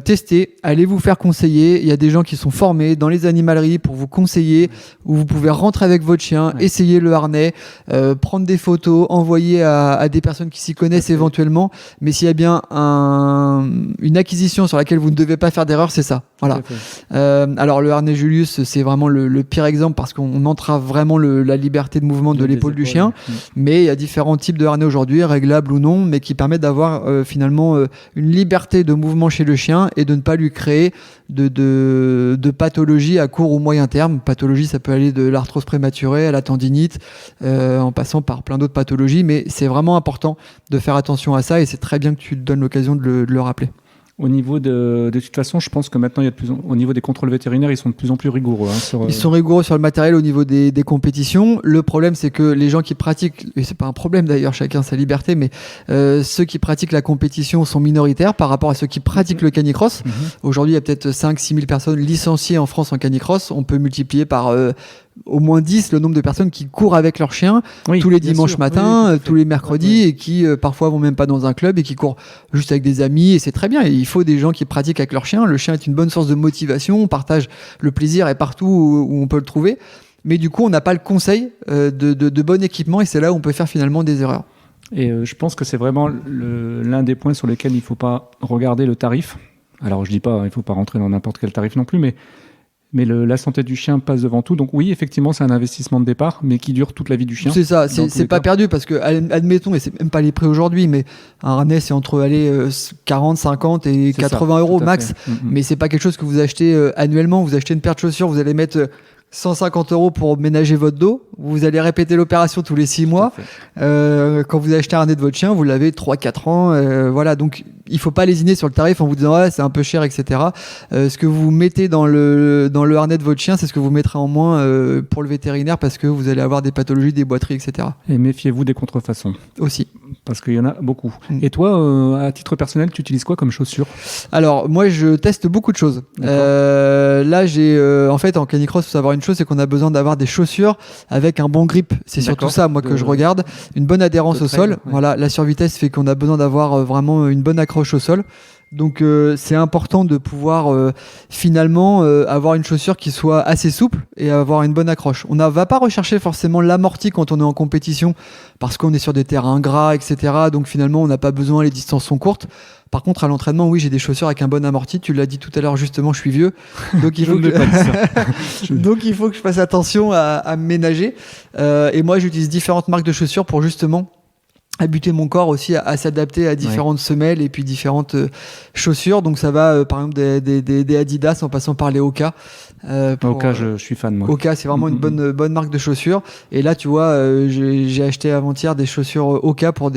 S2: Testez, allez vous faire conseiller. Il y a des gens qui sont formés dans les animaleries pour vous conseiller, où vous pouvez rentrer avec votre chien, essayer le harnais, prendre des photos, envoyer à des personnes qui s'y connaissent éventuellement, mais s'il y a bien une acquisition sur laquelle vous ne devez pas faire d'erreur, c'est ça. Voilà. Alors le harnais Julius, c'est vraiment le pire exemple, parce qu'on entrave vraiment la liberté de mouvement de l'épaule du chien, mais il y a différents types de harnais aujourd'hui, réglables ou non, mais qui permettent d'avoir finalement une liberté de mouvement chez le chien et de ne pas lui créer de pathologie à court ou moyen terme. Pathologie, ça peut aller de l'arthrose prématurée à la tendinite, en passant par plein d'autres pathologies, mais c'est vraiment important de faire attention à ça, et c'est très bien que tu te donnes l'occasion de le rappeler.
S4: Au niveau de toute façon, je pense que maintenant, au niveau des contrôles vétérinaires, ils sont de plus en plus rigoureux.
S2: Ils sont rigoureux sur le matériel au niveau des compétitions. Le problème, c'est que les gens qui pratiquent, et c'est pas un problème d'ailleurs, chacun sa liberté, mais ceux qui pratiquent la compétition sont minoritaires par rapport à ceux qui pratiquent le canicross. Aujourd'hui, il y a peut-être 5-6 000 personnes licenciées en France en canicross. On peut multiplier par au moins 10 le nombre de personnes qui courent avec leurs chiens tous les dimanches matins, tous les mercredis, et qui parfois vont même pas dans un club et qui courent juste avec des amis, et c'est très bien. Et il faut des gens qui pratiquent avec leur chien. Le chien est une bonne source de motivation, on partage le plaisir et partout où on peut le trouver, mais du coup on n'a pas le conseil de bon équipement, et c'est là où on peut faire finalement des erreurs.
S4: Et je pense que c'est vraiment l'un des points sur lesquels il ne faut pas regarder le tarif. Alors je dis pas, il ne faut pas rentrer dans n'importe quel tarif non plus, mais la santé du chien passe devant tout. Donc oui, effectivement, c'est un investissement de départ, mais qui dure toute la vie du chien.
S2: C'est ça, c'est pas perdu, parce que, admettons, et c'est même pas les prix aujourd'hui, mais un harnais, c'est entre 40, 50 et 80 euros max. Mais c'est pas quelque chose que vous achetez annuellement. Vous achetez une paire de chaussures, vous allez mettre 150 euros pour ménager votre dos. Vous allez répéter l'opération tous les 6 mois. Quand vous achetez un harnais de votre chien, vous l'avez 3-4 ans. Voilà, donc il faut pas lésiner sur le tarif en vous disant c'est un peu cher, etc. Ce que vous mettez dans le harnais de votre chien, c'est ce que vous mettrez en moins pour le vétérinaire, parce que vous allez avoir des pathologies, des boiteries, etc.
S4: Et méfiez-vous des contrefaçons.
S2: Aussi. Parce
S4: qu'il y en a beaucoup. Et toi, à titre personnel, tu utilises quoi comme chaussures ?
S2: Alors, moi, je teste beaucoup de choses. Là, j'ai en fait, en canicross, il faut savoir une chose, c'est qu'on a besoin d'avoir des chaussures avec un bon grip. C'est surtout ça, moi, que je regarde. Une bonne adhérence au sol. Voilà, la survitesse fait qu'on a besoin d'avoir vraiment une bonne accroche au sol. Donc c'est important de pouvoir finalement avoir une chaussure qui soit assez souple et avoir une bonne accroche. On ne va pas rechercher forcément l'amorti quand on est en compétition parce qu'on est sur des terrains gras, etc. Donc finalement on n'a pas besoin, les distances sont courtes. Par contre, à l'entraînement, oui, j'ai des chaussures avec un bon amorti. Tu l'as dit tout à l'heure, justement, je suis vieux. Donc, il faut, donc, il faut que je fasse attention à me ménager. Et moi, j'utilise différentes marques de chaussures pour justement habituer mon corps aussi à s'adapter à différentes semelles et puis différentes chaussures. Donc, ça va, par exemple, des Adidas en passant par les Hoka.
S4: Hoka, je suis fan, moi.
S2: Hoka, c'est vraiment une bonne marque de chaussures. Et là, tu vois, j'ai acheté avant-hier des chaussures Hoka pour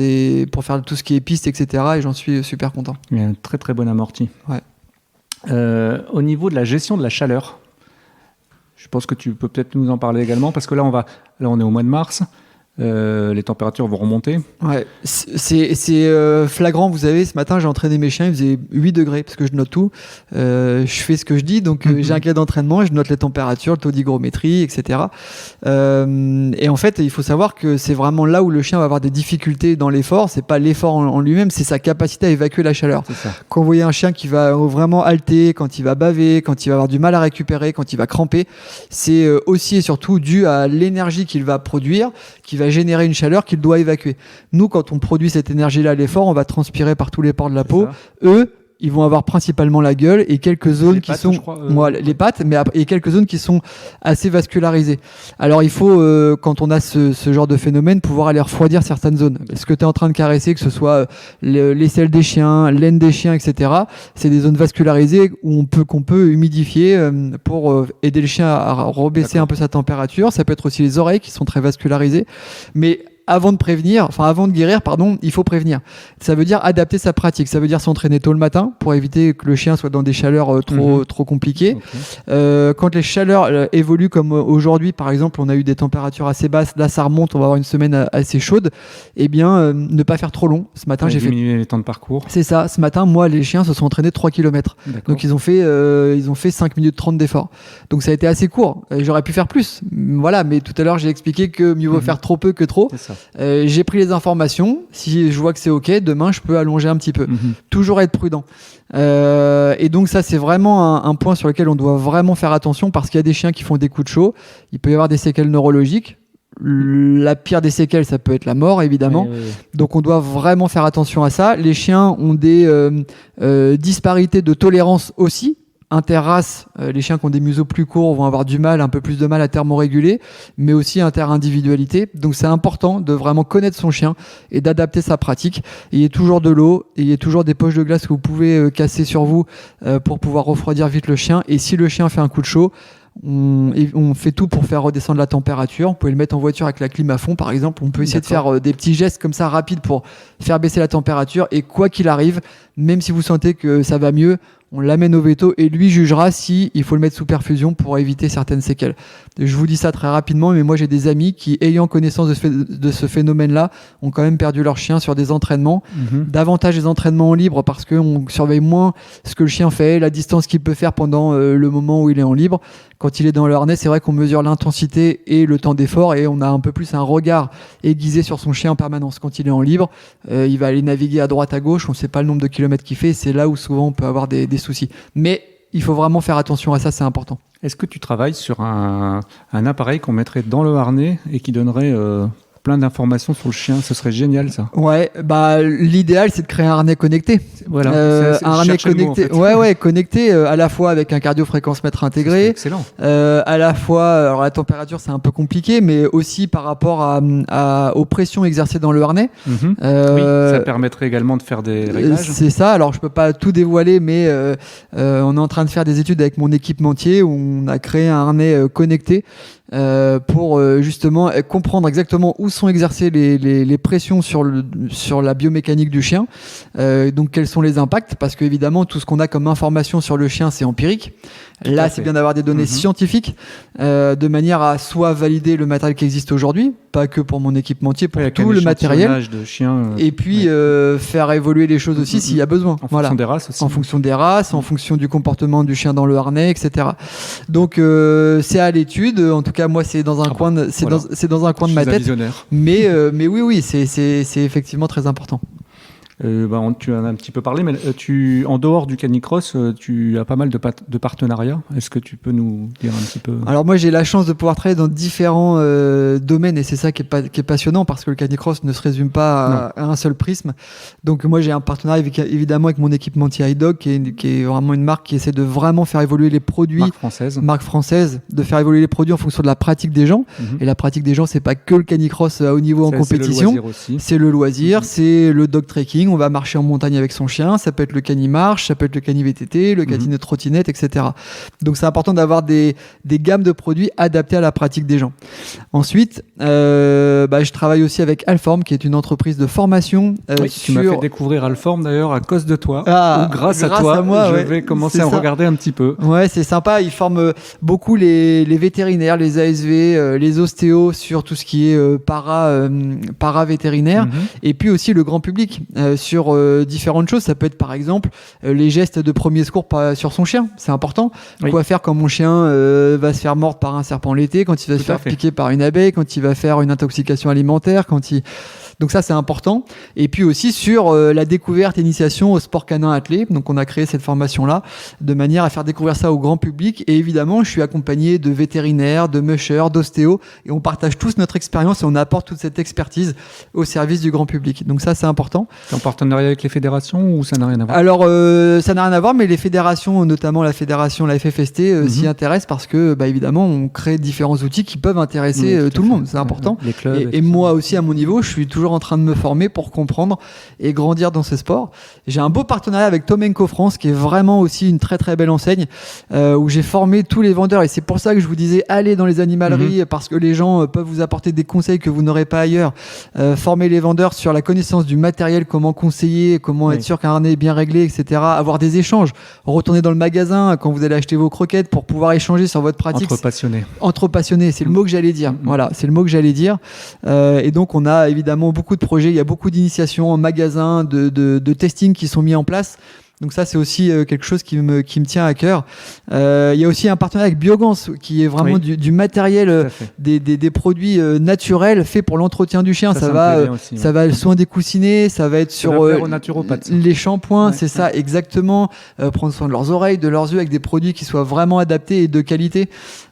S2: faire tout ce qui est piste, etc. Et j'en suis super content.
S4: Il y a un très très bon amorti.
S2: Ouais.
S4: Au niveau de la gestion de la chaleur, je pense que tu peux peut-être nous en parler également, parce que là on est au mois de mars. Les températures vont remonter.
S2: Ouais, c'est flagrant. Vous savez, ce matin, j'ai entraîné mes chiens, il faisait 8 degrés parce que je note tout. Je fais ce que je dis, donc j'ai un cahier d'entraînement, je note les températures, le taux d'hygrométrie, etc. Et en fait, il faut savoir que c'est vraiment là où le chien va avoir des difficultés dans l'effort. C'est pas l'effort en lui-même, c'est sa capacité à évacuer la chaleur. Quand vous voyez un chien qui va vraiment halter, quand il va baver, quand il va avoir du mal à récupérer, quand il va cramper, c'est aussi et surtout dû à l'énergie qu'il va produire, qui va générer une chaleur qu'il doit évacuer. Nous, quand on produit cette énergie-là à l'effort, on va transpirer par tous les pores de la peau. Eux, ils vont avoir principalement la gueule et quelques zones qui sont les pattes, et quelques zones qui sont assez vascularisées. Alors il faut, quand on a ce genre de phénomène, pouvoir aller refroidir certaines zones. Ce que tu es en train de caresser, que ce soit les selles des chiens, l'aine des chiens, etc., c'est des zones vascularisées où qu'on peut humidifier pour aider le chien à rebaisser un peu sa température. Ça peut être aussi les oreilles qui sont très vascularisées, mais avant de guérir, il faut prévenir. Ça veut dire adapter sa pratique. Ça veut dire s'entraîner tôt le matin pour éviter que le chien soit dans des chaleurs trop compliquées. Okay. Quand les chaleurs évoluent comme aujourd'hui, par exemple, on a eu des températures assez basses. Là, ça remonte. On va avoir une semaine assez chaude. Eh bien, ne pas faire trop long. Ce matin, j'ai
S4: diminuer les temps de parcours.
S2: C'est ça. Ce matin, moi, les chiens se sont entraînés 3 km. Donc, ils ont fait 5 minutes 30 d'effort. Donc, ça a été assez court. J'aurais pu faire plus. Voilà. Mais tout à l'heure, j'ai expliqué que mieux vaut faire trop peu que trop.
S4: C'est ça.
S2: J'ai pris les informations. Si je vois que c'est OK, demain, je peux allonger un petit peu. Toujours être prudent. Et donc ça, c'est vraiment un point sur lequel on doit vraiment faire attention parce qu'il y a des chiens qui font des coups de chaud. Il peut y avoir des séquelles neurologiques. La pire des séquelles, ça peut être la mort, évidemment. Oui. Donc on doit vraiment faire attention à ça. Les chiens ont des disparités de tolérance aussi. Interraces, les chiens qui ont des museaux plus courts vont avoir un peu plus de mal à thermoréguler, mais aussi inter-individualité. Donc c'est important de vraiment connaître son chien et d'adapter sa pratique. Il y a toujours de l'eau, et il y a toujours des poches de glace que vous pouvez casser sur vous pour pouvoir refroidir vite le chien. Et si le chien fait un coup de chaud, on fait tout pour faire redescendre la température. On peut le mettre en voiture avec la clim à fond, par exemple. On peut essayer de faire des petits gestes comme ça rapides pour faire baisser la température. Et quoi qu'il arrive, même si vous sentez que ça va mieux, on l'amène au veto et lui jugera si il faut le mettre sous perfusion pour éviter certaines séquelles. Je vous dis ça très rapidement, mais moi j'ai des amis qui, ayant connaissance de ce phénomène-là, ont quand même perdu leur chien sur des entraînements. Davantage des entraînements en libre parce qu'on surveille moins ce que le chien fait, la distance qu'il peut faire pendant le moment où il est en libre. Quand il est dans le harnais, c'est vrai qu'on mesure l'intensité et le temps d'effort et on a un peu plus un regard aiguisé sur son chien en permanence. Quand il est en libre, il va aller naviguer à droite, à gauche, on ne sait pas le nombre de kilomètres qu'il fait, c'est là où souvent on peut avoir des soucis. Mais il faut vraiment faire attention à ça, c'est important.
S4: Est-ce que tu travailles sur un appareil qu'on mettrait dans le harnais et qui donnerait plein d'informations sur le chien? Ce serait génial, ça.
S2: Ouais, l'idéal c'est de créer un harnais connecté.
S4: Voilà,
S2: un harnais connecté.
S4: Mot, en fait.
S2: Connecté à la fois avec un cardiofréquence-mètre intégré.
S4: Excellent.
S2: À la fois, alors la température c'est un peu compliqué, mais aussi par rapport aux pressions exercées dans le harnais.
S4: Oui, ça permettrait également de faire des réglages.
S2: C'est ça. Alors je peux pas tout dévoiler, mais on est en train de faire des études avec mon équipementier où on a créé un harnais connecté. Pour justement comprendre exactement où sont exercées les pressions sur la biomécanique du chien, donc quels sont les impacts, parce que évidemment tout ce qu'on a comme information sur le chien c'est empirique. Là c'est bien d'avoir des données scientifiques de manière à soit valider le matériel qui existe aujourd'hui, pas que pour mon équipementier, pour tout le matériel
S4: de chien,
S2: et puis faire évoluer les choses aussi s'il y a besoin,
S4: en fonction des races aussi.
S2: En fonction des races, en fonction du comportement du chien dans le harnais, etc. Donc c'est à l'étude. En tout cas, moi, c'est dans un coin de ma tête.
S4: Visionnaire.
S2: Mais oui, c'est effectivement très important.
S4: Tu en as un petit peu parlé, mais en dehors du canicross, tu as pas mal de partenariats. Est-ce que tu peux nous dire un petit peu?
S2: Alors moi j'ai la chance de pouvoir travailler dans différents domaines et c'est ça qui est passionnant parce que le canicross ne se résume pas à un seul prisme. Donc moi j'ai un partenariat évidemment avec mon équipementier iDog qui est vraiment une marque qui essaie de vraiment faire évoluer les produits. Marque française, de faire évoluer les produits en fonction de la pratique des gens. Et la pratique des gens, c'est pas que le canicross à haut niveau en compétition. C'est le loisir, c'est le dog trekking. On va marcher en montagne avec son chien, ça peut être le cani-marche, ça peut être le cani-VTT, le cani-trottinette, etc. Donc c'est important d'avoir des gammes de produits adaptés à la pratique des gens. Ensuite, je travaille aussi avec Alform, qui est une entreprise de formation.
S4: Tu m'as fait découvrir Alform d'ailleurs à cause de toi, ou grâce à
S2: toi,
S4: moi, je vais commencer à regarder un petit peu.
S2: Ouais, c'est sympa, ils forment beaucoup les vétérinaires, les ASV, les ostéos sur tout ce qui est para-vétérinaire, et puis aussi le grand public sur différentes choses. Ça peut être par exemple les gestes de premier secours sur son chien, c'est important. Quoi faire quand mon chien va se faire mordre par un serpent l'été, quand il va se faire piquer par une abeille, quand il va faire une intoxication alimentaire, donc ça c'est important. Et puis aussi sur la découverte et l'initiation au sport canin attelé. Donc on a créé cette formation là de manière à faire découvrir ça au grand public, et évidemment je suis accompagné de vétérinaires, de mushers, d'ostéos, et on partage tous notre expérience et on apporte toute cette expertise au service du grand public. Donc ça c'est important.
S4: En partenariat avec les fédérations ou ça n'a rien à voir?
S2: Alors ça n'a rien à voir, mais les fédérations, notamment la fédération, la FFST, s'y intéressent parce que évidemment on crée différents outils qui peuvent intéresser tout le monde, c'est important.
S4: Les clubs
S2: et moi aussi à mon niveau, je suis toujours en train de me former pour comprendre et grandir dans ce sport. J'ai un beau partenariat avec Tomenko France qui est vraiment aussi une très très belle enseigne où j'ai formé tous les vendeurs, et c'est pour ça que je vous disais allez dans les animaleries parce que les gens peuvent vous apporter des conseils que vous n'aurez pas ailleurs. Former les vendeurs sur la connaissance du matériel, comment conseiller, comment être sûr qu'un harnais est bien réglé, etc. Avoir des échanges, retourner dans le magasin quand vous allez acheter vos croquettes pour pouvoir échanger sur votre pratique. Entre passionnés, c'est le mot que j'allais dire. Voilà, c'est le mot que j'allais dire. Et donc on a évidemment beaucoup de projets, il y a beaucoup d'initiations en magasin, de testing qui sont mis en place. Donc ça c'est aussi quelque chose qui me tient à cœur. Il y a aussi un partenariat avec Biogans qui est vraiment du matériel, des produits naturels faits pour l'entretien du chien. Ça va le soin des coussinets, ça va être sur les shampoings, c'est ça exactement. Prendre soin de leurs oreilles, de leurs yeux avec des produits qui soient vraiment adaptés et de qualité.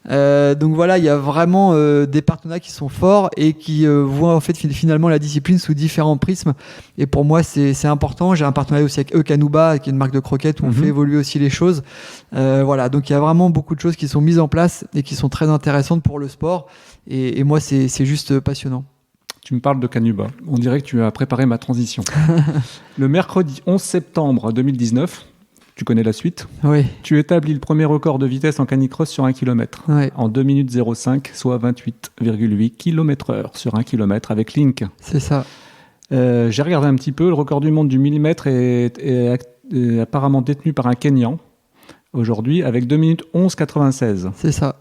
S2: Donc voilà, il y a vraiment des partenariats qui sont forts et qui voient en fait finalement la discipline sous différents prismes. Et pour moi c'est important. J'ai un partenariat aussi avec Eukanuba, qui est une marque de croquettes où on fait évoluer aussi les choses. Voilà, donc il y a vraiment beaucoup de choses qui sont mises en place et qui sont très intéressantes pour le sport. Et moi c'est juste passionnant.
S4: Tu me parles de Canuba. On dirait que tu as préparé ma transition. Le mercredi 11 septembre 2019. Tu connais la suite.
S2: Oui.
S4: Tu établis le premier record de vitesse en canicross sur 1 km en 2 minutes 05, soit 28,8 km/h sur 1 km avec Link.
S2: C'est ça.
S4: J'ai regardé un petit peu. Le record du monde du millimètre est apparemment détenu par un Kenyan aujourd'hui avec 2 minutes 11,96.
S2: C'est ça.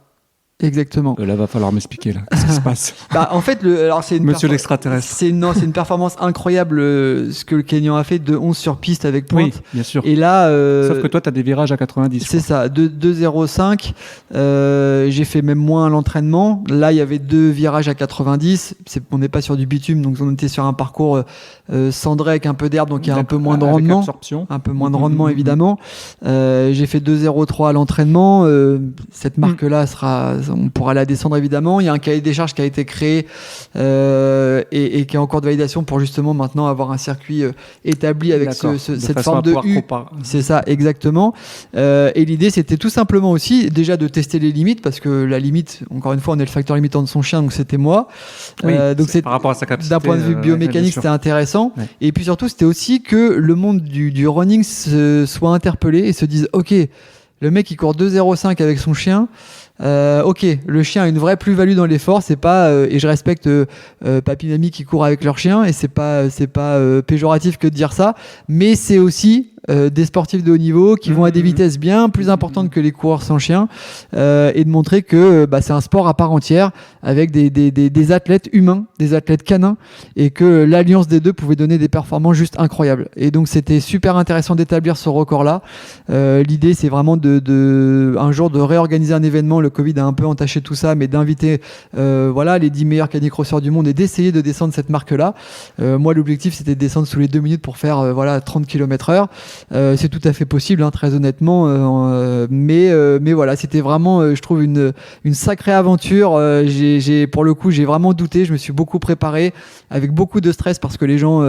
S2: Exactement.
S4: Là, va falloir m'expliquer. Qu'est-ce qui se passe?
S2: En fait, c'est
S4: Monsieur l'extraterrestre.
S2: C'est une performance incroyable ce que le Kenyan a fait de 11 sur piste avec pointe.
S4: Oui, bien sûr.
S2: Et là,
S4: sauf que toi, tu as des virages à 90.
S2: C'est ça, 2,05. J'ai fait même moins à l'entraînement. Là, il y avait 2 virages à 90. On n'est pas sur du bitume, donc on était sur un parcours cendré avec un peu d'herbe, donc il y a un peu moins de rendement.
S4: Absorption.
S2: Un peu moins de rendement, évidemment. J'ai fait 2,03 à l'entraînement. Cette marque-là on pourra la descendre évidemment. Il y a un cahier des charges qui a été créé et qui est en cours de validation pour justement maintenant avoir un circuit établi avec cette forme de U. C'est ça, exactement. Et l'idée, c'était tout simplement aussi déjà de tester les limites, parce que la limite, encore une fois, on est le facteur limitant de son chien, donc c'était moi.
S4: Donc c'est par rapport à sa capacité.
S2: D'un point de vue biomécanique, c'était intéressant. Ouais. Et puis surtout, c'était aussi que le monde du running soit interpellé et se dise, ok, le mec il court 2,05 avec son chien. Ok, le chien a une vraie plus-value dans l'effort, c'est pas et je respecte papy mamie qui courent avec leur chien et c'est pas péjoratif que de dire ça, mais c'est aussi des sportifs de haut niveau qui vont à des vitesses bien plus importantes que les coureurs sans chien, et de montrer que c'est un sport à part entière avec des athlètes humains, des athlètes canins, et que l'alliance des deux pouvait donner des performances juste incroyables. Et donc c'était super intéressant d'établir ce record-là. L'idée, c'est vraiment un jour de réorganiser un événement. Le Covid a un peu entaché tout ça, mais d'inviter les 10 meilleurs canicrosseurs du monde et d'essayer de descendre cette marque-là. Moi, l'objectif, c'était de descendre sous les 2 minutes pour faire 30 km/h. C'est tout à fait possible, très honnêtement. Mais voilà, c'était vraiment, je trouve, une sacrée aventure. Pour le coup, j'ai vraiment douté. Je me suis beaucoup préparé, avec beaucoup de stress, parce que les gens,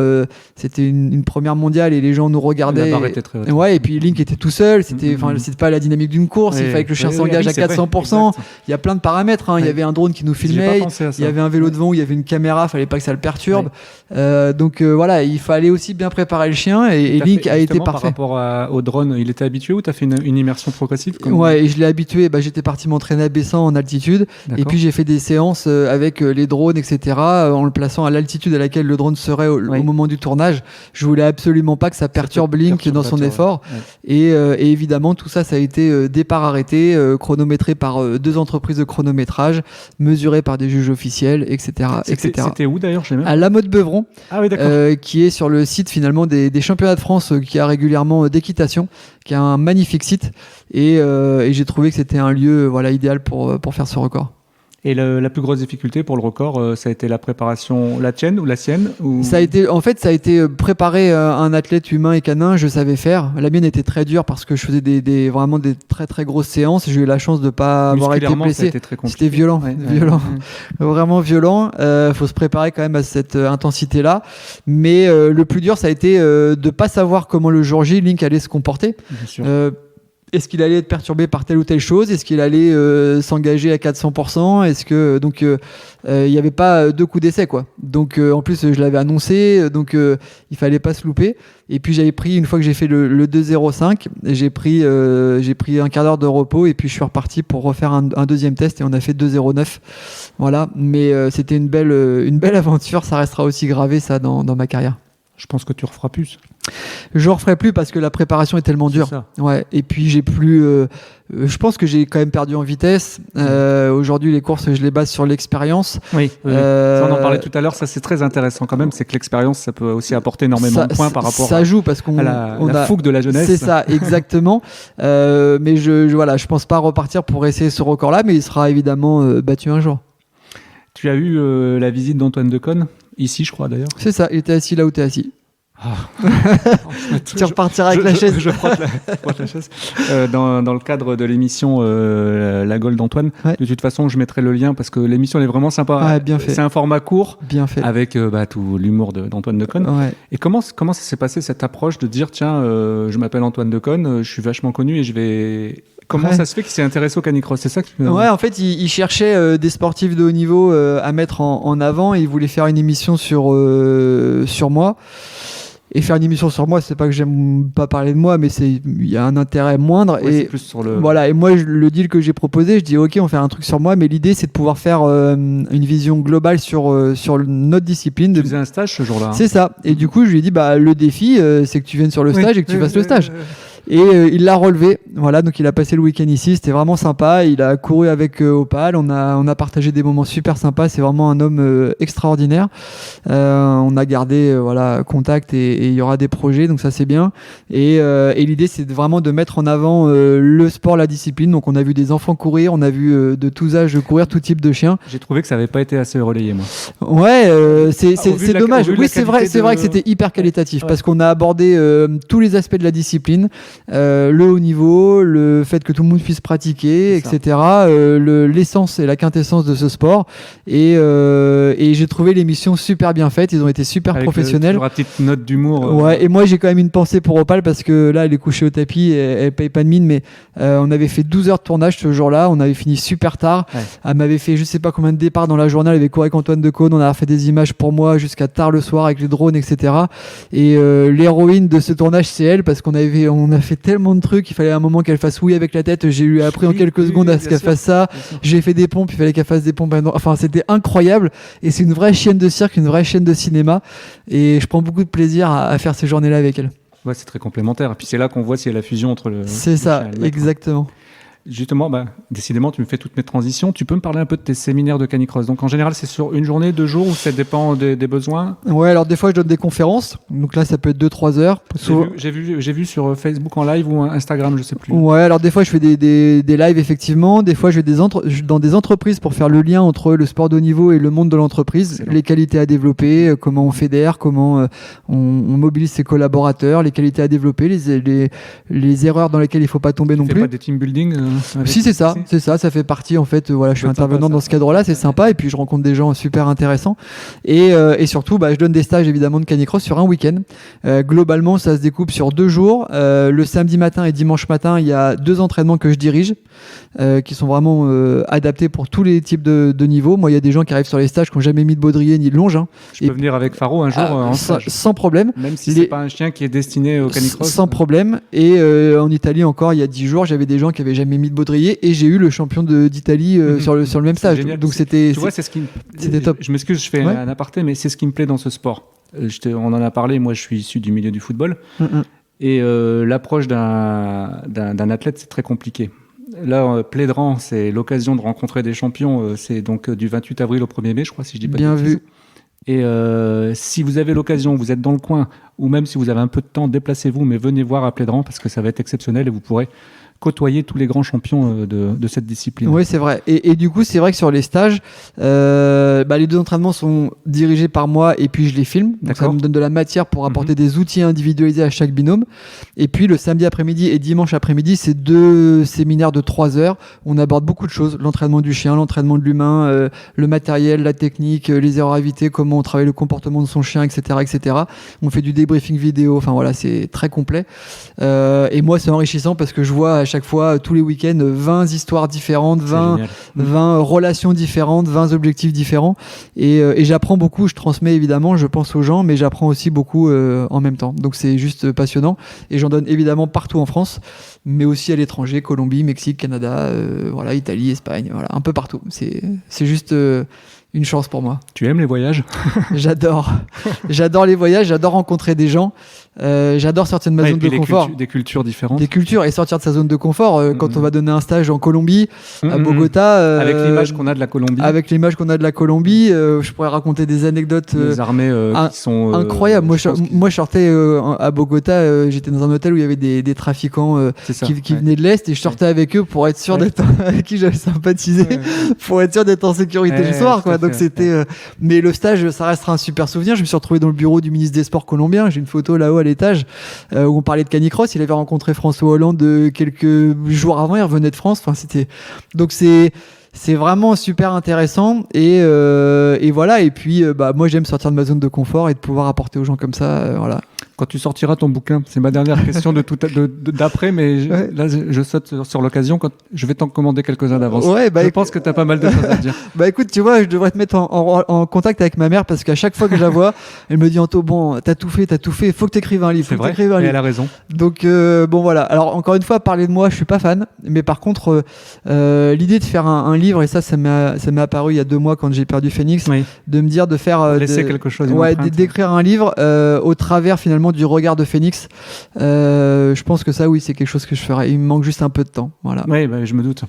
S2: c'était une première mondiale et les gens nous regardaient.
S4: La barre était très haute.
S2: Ouais, et puis Link était tout seul. C'était pas la dynamique d'une course. Il fallait que le chien s'engage à 400%. Il y a plein de paramètres. Il y avait un drone qui nous filmait. Il y avait un vélo devant où il y avait une caméra. Fallait pas que ça le perturbe. Donc voilà, il fallait aussi bien préparer le chien, et Link a été parfait.
S4: Par rapport au drone, il était habitué, ou tu as fait une immersion progressive
S2: Ouais, et je l'ai habitué. J'étais parti m'entraîner à Bessan en altitude. D'accord. Et puis j'ai fait des séances avec les drones, etc., en le plaçant à l'altitude à laquelle le drone serait au moment du tournage. Je voulais absolument pas que ça perturbe Link dans son effort. Ouais. Et évidemment, tout ça a été départ arrêté, chronométré par 2 entreprises de chronométrage, mesuré par des juges officiels, etc.
S4: C'était où d'ailleurs?
S2: À La Motte-Beuvron,
S4: oui,
S2: qui est sur le site finalement des championnats de France, qui a régulièrement d'équitation, qui a un magnifique site, et j'ai trouvé que c'était un lieu idéal pour faire ce record.
S4: Et la plus grosse difficulté pour le record, ça a été la préparation, la tienne ou la sienne, ou...
S2: Ça a été préparer un athlète humain et canin, je savais faire. La mienne était très dure parce que je faisais vraiment des très très grosses séances. J'ai eu la chance de pas avoir été blessé. C'était violent, vraiment violent. Faut se préparer quand même à cette intensité-là. Mais le plus dur, ça a été de pas savoir comment le jour J, Link allait se comporter.
S4: Bien sûr.
S2: Est-ce qu'il allait être perturbé par telle ou telle chose? Est-ce qu'il allait s'engager à 400%? Est-ce que donc il n'y avait pas 2 coups d'essai, quoi. Donc en plus je l'avais annoncé, donc il fallait pas se louper. Et puis j'avais pris, une fois que j'ai fait le 2,05, j'ai pris un quart d'heure de repos, et puis je suis reparti pour refaire un deuxième test, et on a fait 2,09. Voilà, mais c'était une belle aventure. Ça restera aussi gravé, ça, dans ma carrière.
S4: Je pense que tu referas plus.
S2: Je referai plus parce que la préparation est tellement dure. Ouais. Et puis j'ai plus. Je pense que j'ai quand même perdu en vitesse. Aujourd'hui, les courses, je les base sur l'expérience.
S4: Oui. Ça, on en parlait tout à l'heure. Ça, c'est très intéressant quand même. C'est que l'expérience, ça peut aussi apporter énormément de points par rapport.
S2: Ça joue parce qu'on
S4: la fougue de la jeunesse.
S2: C'est ça, exactement. Mais je pense pas repartir pour essayer ce record-là, mais il sera évidemment battu un jour.
S4: Tu as eu la visite d'Antoine Decaune, ici, je crois d'ailleurs.
S2: C'est ça. Il était assis là où tu es assis. Tu repartiras avec la chaise.
S4: Je frotte la chaise. Dans le cadre de l'émission La Gaule d'Antoine, de toute façon, je mettrai le lien parce que l'émission elle est vraiment sympa.
S2: Bien fait.
S4: C'est un format court,
S2: bien fait,
S4: avec tout l'humour d'Antoine Decaune. Ouais. Et comment ça s'est passé, cette approche de dire tiens, je m'appelle Antoine Decaune, je suis vachement connu et je vais. Comment ça se fait qu'il s'est intéressé au canicross? C'est ça que
S2: en fait, il cherchait des sportifs de haut niveau à mettre en avant, et il voulait faire une émission sur moi. Et faire une émission sur moi, c'est pas que j'aime pas parler de moi, mais il y a un intérêt moindre.
S4: Ouais,
S2: et
S4: c'est plus sur le...
S2: Voilà. Et moi, le deal que j'ai proposé, je dis ok, on fait un truc sur moi, mais l'idée c'est de pouvoir faire une vision globale sur notre discipline.
S4: Tu faisais un stage ce jour-là.
S2: C'est ça. Et du coup, je lui ai dit le défi, c'est que tu viennes sur le stage et que tu fasses le stage. Et il l'a relevé, voilà, donc il a passé le week-end ici, c'était vraiment sympa. Il a couru avec Opal, on a partagé des moments super sympas. C'est vraiment un homme extraordinaire. On a gardé contact, et il y aura des projets, donc ça c'est bien. Et l'idée c'est vraiment de mettre en avant le sport, la discipline. Donc on a vu des enfants courir, on a vu de tous âges courir, tout type de chiens.
S4: J'ai trouvé que ça n'avait pas été assez relayé, moi.
S2: Ouais, c'est dommage. Oui, c'est vrai que c'était hyper qualitatif, parce qu'on a abordé tous les aspects de la discipline. Le haut niveau, le fait que tout le monde puisse pratiquer, etc. L'essence et la quintessence de ce sport. Et j'ai trouvé l'émission super bien faite. Ils ont été super professionnels.
S4: Avec la petite note d'humour.
S2: Ouais. Et moi, j'ai quand même une pensée pour Opal, parce que là, elle est couchée au tapis, elle paye pas de mine. Mais on avait fait 12 heures de tournage ce jour-là. On avait fini super tard. Ouais. Elle m'avait fait je sais pas combien de départs dans la journée. Elle avait couru avec Antoine Decaune. On a fait des images pour moi jusqu'à tard le soir avec les drones, etc. Et l'héroïne de ce tournage, c'est elle, parce on a fait tellement de trucs, il fallait à un moment qu'elle fasse oui avec la tête. J'ai eu appris en quelques secondes à ce qu'elle fasse ça. J'ai fait des pompes, il fallait qu'elle fasse des pompes. Enfin, c'était incroyable. Et c'est une vraie chienne de cirque, une vraie chaîne de cinéma. Et je prends beaucoup de plaisir à faire ces journées-là avec elle.
S4: Ouais, c'est très complémentaire. Et puis c'est là qu'on voit s'il y a la fusion entre le.
S2: C'est ça, exactement.
S4: Justement, décidément, tu me fais toutes mes transitions. Tu peux me parler un peu de tes séminaires de canicross? Donc en général, c'est sur une journée, 2 jours, ou ça dépend des besoins?
S2: Ouais, alors des fois, je donne des conférences. Donc là, ça peut être 2-3 heures.
S4: J'ai vu sur Facebook en live ou Instagram, je sais plus.
S2: Ouais, alors des fois, je fais des lives, effectivement. Des fois, je vais dans des entreprises pour faire le lien entre le sport de haut niveau et le monde de l'entreprise. Les qualités à développer, comment on fédère, comment on mobilise ses collaborateurs, les qualités à développer, les erreurs dans lesquelles il ne faut pas tomber non plus.
S4: Tu fais pas des team building
S2: Si, c'est ça, ça fait partie en fait. Voilà, je suis intervenant dans ce cadre-là, c'est sympa, et puis je rencontre des gens super intéressants, et surtout, je donne des stages évidemment de canicross sur un week-end. Globalement, ça se découpe sur 2 jours. Le samedi matin et dimanche matin, il y a 2 entraînements que je dirige, qui sont vraiment adaptés pour tous les types de niveaux. Moi, il y a des gens qui arrivent sur les stages qui n'ont jamais mis de baudrier ni de longe.
S4: Je peux venir avec Faro un jour en stage.
S2: Sans problème.
S4: Même si c'est pas un chien qui est destiné au canicross.
S2: Sans problème. Et en Italie encore, il y a 10 jours, j'avais des gens qui avaient jamais mis de baudrier, et j'ai eu le champion d'Italie sur le même stage.
S4: Génial.
S2: Donc c'était top.
S4: Je m'excuse, je fais un aparté, mais c'est ce qui me plaît dans ce sport. On en a parlé, moi je suis issu du milieu du football, et l'approche d'un athlète, c'est très compliqué. Là, Plédran, c'est l'occasion de rencontrer des champions, c'est donc du 28 avril au 1er mai, je crois, si je dis pas de bêtises. Bien vu. Et si vous avez l'occasion, vous êtes dans le coin, ou même si vous avez un peu de temps, déplacez-vous, mais venez voir à Plédran, parce que ça va être exceptionnel, et vous pourrez côtoyer tous les grands champions de cette discipline.
S2: Oui, c'est vrai. Et du coup, c'est vrai que sur les stages, les 2 entraînements sont dirigés par moi, et puis je les filme. Donc ça me donne de la matière pour apporter des outils individualisés à chaque binôme. Et puis le samedi après-midi et dimanche après-midi, c'est 2 séminaires de 3 heures. On aborde beaucoup de choses: l'entraînement du chien, l'entraînement de l'humain, le matériel, la technique, les erreurs à éviter, comment on travaille le comportement de son chien, etc., etc. On fait du débriefing vidéo. Enfin voilà, c'est très complet. Et moi, c'est enrichissant parce que je vois à chaque fois, tous les week-ends, 20 histoires différentes, 20 relations différentes, 20 objectifs différents, et j'apprends beaucoup. Je transmets évidemment, je pense aux gens, mais j'apprends aussi beaucoup en même temps. Donc c'est juste passionnant, et j'en donne évidemment partout en France, mais aussi à l'étranger: Colombie, Mexique, Canada, Italie, Espagne, un peu partout. C'est juste une chance pour moi.
S4: Tu aimes les voyages?
S2: J'adore les voyages, j'adore rencontrer des gens. J'adore sortir de ma zone de confort.
S4: Des cultures différentes.
S2: Des cultures, et sortir de sa zone de confort. Quand on va donner un stage en Colombie, à Bogota.
S4: Avec l'image qu'on a de la Colombie.
S2: Je pourrais raconter des anecdotes.
S4: Des armées qui sont
S2: incroyables. Moi, je sortais à Bogota, j'étais dans un hôtel où il y avait des trafiquants qui venaient de l'Est, et je sortais avec eux pour être sûr d'être avec qui j'avais sympathisé, pour être sûr d'être en sécurité le soir, quoi. Donc c'était. Mais le stage, ça restera un super souvenir. Je me suis retrouvé dans le bureau du ministre des Sports colombien. J'ai une photo là-haut à l'étage où on parlait de canicross. Il avait rencontré François Hollande quelques jours avant. Il revenait de France. Enfin, donc c'est vraiment super intéressant, et voilà. Et puis moi, j'aime sortir de ma zone de confort et de pouvoir apporter aux gens comme ça. Voilà.
S4: Quand tu sortiras ton bouquin, c'est ma dernière question d'après, mais là je saute sur l'occasion. Quand je vais t'en commander quelques-uns d'avance. Je pense que tu as pas mal de choses à dire.
S2: Écoute, tu vois, je devrais te mettre en contact avec ma mère, parce qu'à chaque fois que je la vois, elle me dit: Anto, bon, t'as tout fait, faut que t'écrives un livre.
S4: C'est vrai, et elle a raison.
S2: Donc voilà. Alors encore une fois, parler de moi, je suis pas fan, mais par contre, l'idée de faire un livre, et ça m'est apparu il y a 2 mois quand j'ai perdu Phoenix, de me dire de faire
S4: laisser quelque chose,
S2: d'écrire un livre au travers finalement du regard de Phoenix. Je pense que ça, oui, c'est quelque chose que je ferai. Il me manque juste un peu de temps. Voilà.
S4: Oui, je me doute.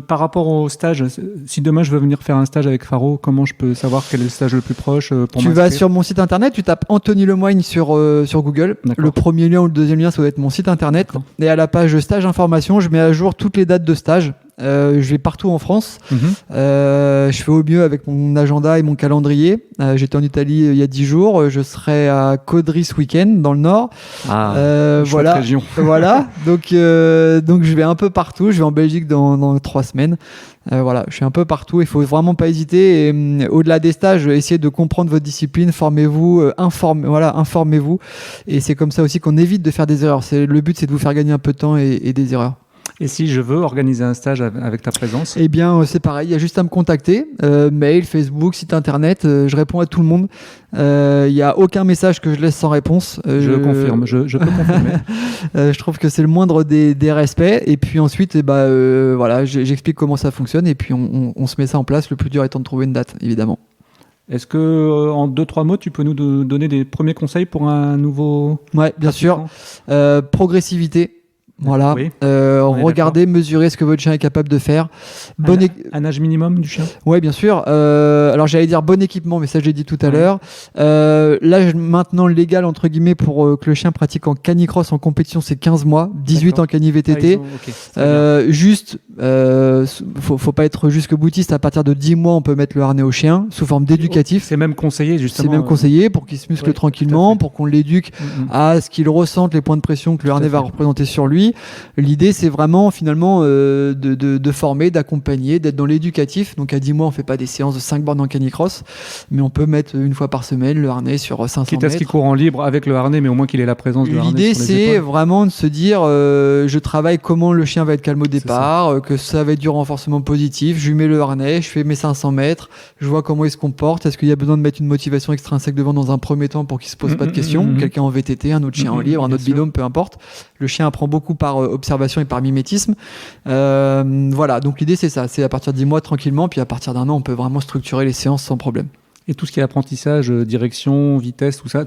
S4: Par rapport au stage, si demain je veux venir faire un stage avec Faro, comment je peux savoir quel est le stage le plus proche pour
S2: Tu vas sur mon site internet, tu tapes Anthony Lemoigne sur Google.
S4: D'accord.
S2: Le premier lien ou le deuxième lien, ça doit être mon site internet.
S4: D'accord.
S2: Et à la page stage information, je mets à jour toutes les dates de stage. Je vais partout en France. Je fais au mieux avec mon agenda et mon calendrier. J'étais en Italie il y a 10 jours. Je serai à Caudry ce week-end, dans le Nord.
S4: Voilà. Région.
S2: Voilà. Donc je vais un peu partout. Je vais en Belgique dans 3 semaines. Voilà, je suis un peu partout. Il faut vraiment pas hésiter. Et au-delà des stages, essayez de comprendre votre discipline. Formez-vous, informez-vous. Et c'est comme ça aussi qu'on évite de faire des erreurs. Le but, c'est de vous faire gagner un peu de temps et des erreurs.
S4: Et si je veux organiser un stage avec ta présence?
S2: Eh bien, c'est pareil. Il y a juste à me contacter. Mail, Facebook, site internet. Je réponds à tout le monde. Il n'y a aucun message que je laisse sans réponse.
S4: Je confirme. Je peux confirmer.
S2: Je trouve que c'est le moindre des respects. Et puis ensuite, voilà, j'explique comment ça fonctionne. Et puis, on se met ça en place. Le plus dur étant de trouver une date, évidemment.
S4: Est-ce que en 2-3 mots, tu peux nous donner des premiers conseils pour un nouveau
S2: Ouais, bien sûr. Progressivité. Voilà.
S4: Oui.
S2: Regardez, mesurez ce que votre chien est capable de faire.
S4: Un âge minimum du chien.
S2: Ouais, bien sûr. Alors j'allais dire bon équipement, mais ça j'ai dit tout à l'heure. L'âge maintenant légal entre guillemets pour que le chien pratique en canicross en compétition, c'est 15 mois, 18 en cani VTT. Juste, faut pas être jusque boutiste. À partir de 10 mois, on peut mettre le harnais au chien sous forme d'éducatif.
S4: C'est même conseillé justement.
S2: C'est même conseillé pour qu'il se muscle tranquillement, pour qu'on l'éduque à ce qu'il ressente les points de pression que le harnais va représenter sur lui. L'idée, c'est vraiment finalement de former, d'accompagner, d'être dans l'éducatif. Donc à 10 mois, on fait pas des séances de 5 bornes en canicross, mais on peut mettre une fois par semaine le harnais sur 500 mètres.
S4: Quitte à ce qu'il court en libre avec le harnais, mais au moins qu'il ait la présence du harnais.
S2: L'idée, c'est vraiment de se dire, je travaille comment le chien va être calme au départ, que ça va être du renforcement positif, je lui mets le harnais, je fais mes 500 mètres, je vois comment il se comporte, est-ce qu'il y a besoin de mettre une motivation extrinsèque devant dans un premier temps pour qu'il se pose pas de questions, quelqu'un en VTT, un autre chien en libre, un autre binôme, peu importe. Le chien apprend beaucoup par observation et par mimétisme. Voilà, donc l'idée c'est ça, c'est à partir de 10 mois tranquillement, puis à partir d'un an on peut vraiment structurer les séances sans problème.
S4: Et tout ce qui est apprentissage, direction, vitesse, tout ça,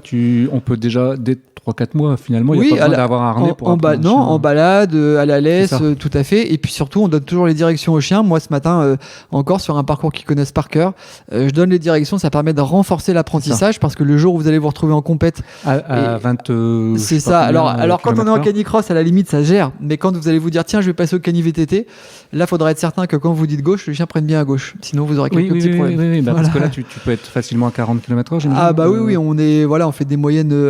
S4: on peut déjà dès 3-4 mois finalement, il n'y a pas besoin d'avoir un harnais pour apprendre.
S2: En balade, à la laisse, tout à fait. Et puis surtout, on donne toujours les directions aux chiens. Moi, ce matin, encore sur un parcours qu'ils connaissent par cœur, je donne les directions. Ça permet de renforcer l'apprentissage parce que le jour où vous allez vous retrouver en compète,
S4: à 20,
S2: c'est ça. Alors quand on est en canicross, à la limite, ça gère. Mais quand vous allez vous dire, tiens, je vais passer au cani VTT, là, il faudra être certain que quand vous dites gauche, le chien prenne bien à gauche. Sinon, vous aurez quelques petits problèmes.
S4: Oui, voilà. Parce que là, tu peux être facilement à 40 km/h.
S2: Ah bah oui, on fait des moyennes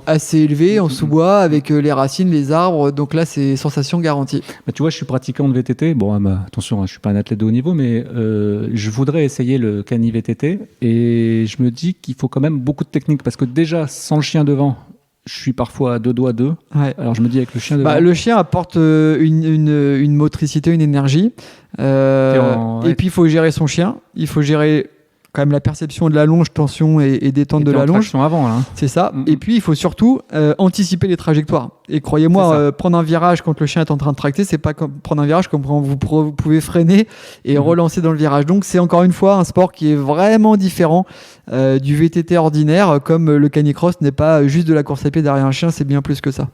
S2: assez élevées en sous-bois avec les racines, les arbres. Donc là, c'est sensation garantie.
S4: Bah, tu vois, je suis pratiquant de VTT. Bon, attention, je suis pas un athlète de haut niveau, mais je voudrais essayer le cani VTT et je me dis qu'il faut quand même beaucoup de technique parce que déjà, sans le chien devant, je suis parfois à 2 doigts d'eux. Ouais. Alors je me dis avec le chien devant.
S2: Le chien apporte une motricité, une énergie. Et puis il faut gérer son chien. Il faut gérer quand même la perception de la longe, tension et détente de la longe.
S4: Avant, là.
S2: C'est ça. Et puis il faut surtout anticiper les trajectoires. Et croyez-moi, prendre un virage quand le chien est en train de tracter, c'est pas comme prendre un virage comme quand vous pouvez freiner et relancer dans le virage. Donc c'est encore une fois un sport qui est vraiment différent du VTT ordinaire, comme le canicross n'est pas juste de la course à pied derrière un chien, c'est bien plus que ça.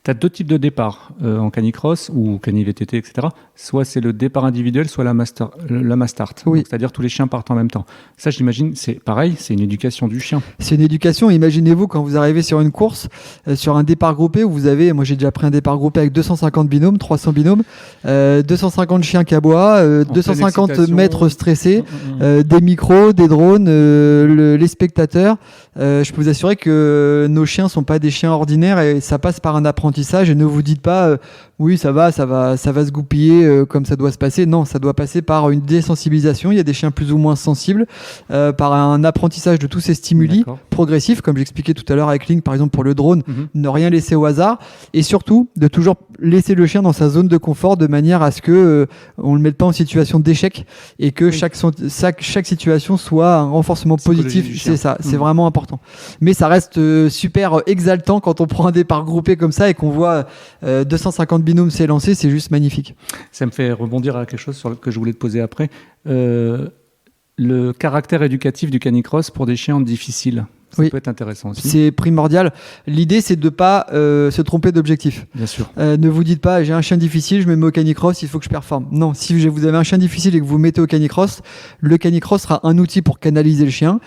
S3: Tu as deux types de départ en canicross ou cani-VTT, etc. Soit c'est le départ individuel, soit la mass start.
S2: Oui.
S3: C'est-à-dire tous les chiens partent en même temps. Ça, j'imagine, c'est pareil, c'est une éducation du chien.
S2: C'est une éducation. Imaginez-vous quand vous arrivez sur une course, sur un départ groupé où vous avez, moi j'ai déjà pris un départ groupé avec 250 binômes, 300 binômes, 250 chiens qui aboient, 250 maîtres stressés, des micros, des drones, les spectateurs. Je peux vous assurer que nos chiens sont pas des chiens ordinaires et ça passe par un apprentissage. Et ne vous dites pas oui ça va se goupiller comme ça doit se passer. Non, ça doit passer par une désensibilisation. Il y a des chiens plus ou moins sensibles, par un apprentissage de tous ces stimuli progressifs, comme j'expliquais tout à l'heure avec Link par exemple pour le drone, ne rien laisser au hasard et surtout de toujours laisser le chien dans sa zone de confort de manière à ce que on le mette pas en situation d'échec et que chaque situation soit un renforcement positif. C'est ça, c'est vraiment important. Mais ça reste super exaltant quand on prend un départ groupé comme ça et qu'on voit 250 binômes s'élancer, c'est juste magnifique.
S3: Ça me fait rebondir à quelque chose que je voulais te poser après. Le caractère éducatif du canicross pour des chiens difficiles. Ça peut être intéressant aussi.
S2: C'est primordial. L'idée, c'est de ne pas se tromper d'objectif.
S3: Bien sûr.
S2: Ne vous dites pas, j'ai un chien difficile, je me mets au canicross, il faut que je performe. Non, si vous avez un chien difficile et que vous mettez au canicross, le canicross sera un outil pour canaliser le chien.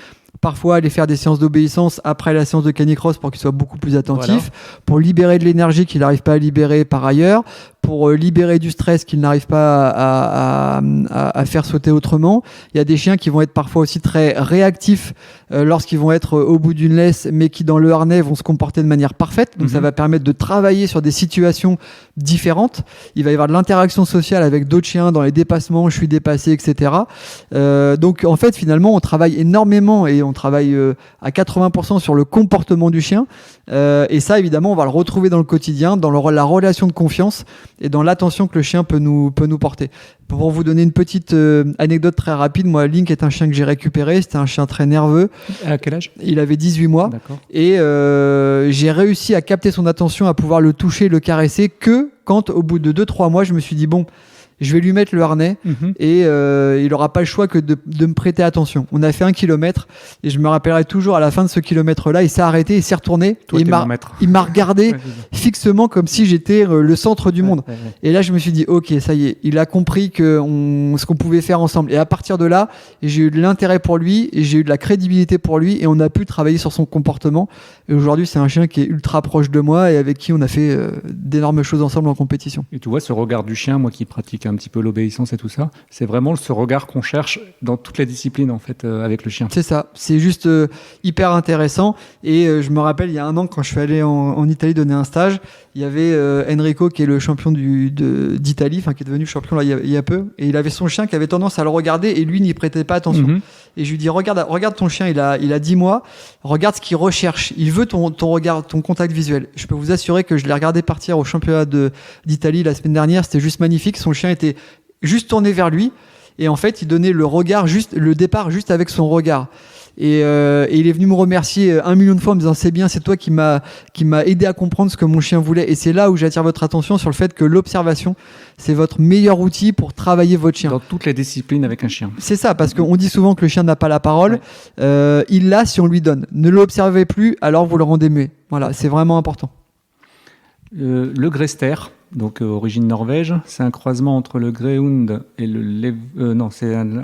S2: Parfois aller faire des séances d'obéissance après la séance de canicross pour qu'il soit beaucoup plus attentif, pour libérer de l'énergie qu'il n'arrive pas à libérer par ailleurs, pour libérer du stress qu'il n'arrive pas à faire sauter autrement. Il y a des chiens qui vont être parfois aussi très réactifs lorsqu'ils vont être au bout d'une laisse, mais qui dans le harnais vont se comporter de manière parfaite. Donc ça va permettre de travailler sur des situations différentes. Il va y avoir de l'interaction sociale avec d'autres chiens dans les dépassements, je suis dépassé, etc. Donc en fait finalement on travaille énormément et on travaille à 80% sur le comportement du chien. Et ça évidemment on va le retrouver dans le quotidien, dans la relation de confiance et dans l'attention que le chien peut nous porter. Pour vous donner une petite anecdote très rapide, moi Link est un chien que j'ai récupéré, c'était un chien très nerveux.
S3: À quel âge ?
S2: Il avait 18 mois.
S3: D'accord.
S2: Et j'ai réussi à capter son attention, à pouvoir le toucher, le caresser que quand au bout de 2-3 mois je me suis dit bon, je vais lui mettre le harnais et il n'aura pas le choix que de me prêter attention. On a fait 1 kilomètre et je me rappellerai toujours à la fin de ce kilomètre-là, il s'est arrêté, il s'est retourné.
S3: Toi,
S2: et il m'a regardé fixement comme si j'étais le centre du monde. Et là, je me suis dit, ok, ça y est, il a compris ce qu'on pouvait faire ensemble. Et à partir de là, j'ai eu de l'intérêt pour lui et j'ai eu de la crédibilité pour lui et on a pu travailler sur son comportement. Et aujourd'hui, c'est un chien qui est ultra proche de moi et avec qui on a fait d'énormes choses ensemble en compétition.
S3: Et tu vois, ce regard du chien, moi qui pratique un petit peu l'obéissance et tout ça, c'est vraiment ce regard qu'on cherche dans toutes les disciplines en fait avec le chien.
S2: C'est ça, c'est juste hyper intéressant. Et je me rappelle, il y a 1 an, quand je suis allé en Italie donner un stage, il y avait Enrico qui est le champion d'Italie, qui est devenu champion là, il y a peu, et il avait son chien qui avait tendance à le regarder et lui n'y prêtait pas attention. Et je lui dis, regarde ton chien, il a 10 mois, regarde ce qu'il recherche, il veut ton regard, ton contact visuel. Je peux vous assurer que je l'ai regardé partir au championnat d'Italie la semaine dernière, c'était juste magnifique, son chien était juste tourné vers lui et en fait il donnait le départ juste avec son regard. Et il est venu me remercier 1 million de fois en me disant c'est bien, c'est toi qui m'a aidé à comprendre ce que mon chien voulait. Et c'est là où j'attire votre attention sur le fait que l'observation, c'est votre meilleur outil pour travailler votre chien.
S3: Dans toutes les disciplines avec un chien.
S2: C'est ça, parce qu'on dit souvent que le chien n'a pas la parole. Il l'a si on lui donne. Ne l'observez plus, alors vous le rendez muet. Voilà, c'est vraiment important.
S3: Le Grester, donc origine Norvège, c'est un croisement entre le Greyhound et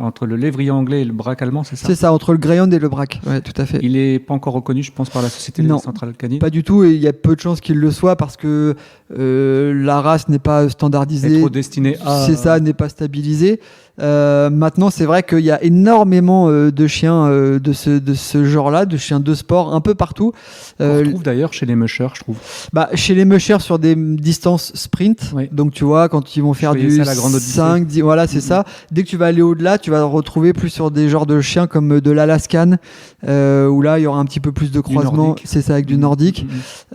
S3: entre le lévrier anglais et le braque allemand, c'est ça ?
S2: C'est ça, entre le Greyhound et le braque, ouais, tout à fait.
S3: Il n'est pas encore reconnu, je pense, par la Société Centrale Canine ?
S2: Pas du tout, et il y a peu de chances qu'il le soit parce que la race n'est pas standardisée.
S3: Est trop destinée à...
S2: C'est ça, n'est pas stabilisée. Maintenant, c'est vrai qu'il y a énormément de chiens de ce genre-là, de chiens de sport, un peu partout.
S3: On retrouve d'ailleurs chez les mushers, je trouve.
S2: Chez les mushers sur des distances sprint, donc tu vois, quand ils vont faire du 5, 10, voilà, c'est ça. Dès que tu vas aller au-delà, tu vas retrouver plus sur des genres de chiens comme de l'Alaskan, où là, il y aura un petit peu plus de croisement. C'est ça, avec du nordique.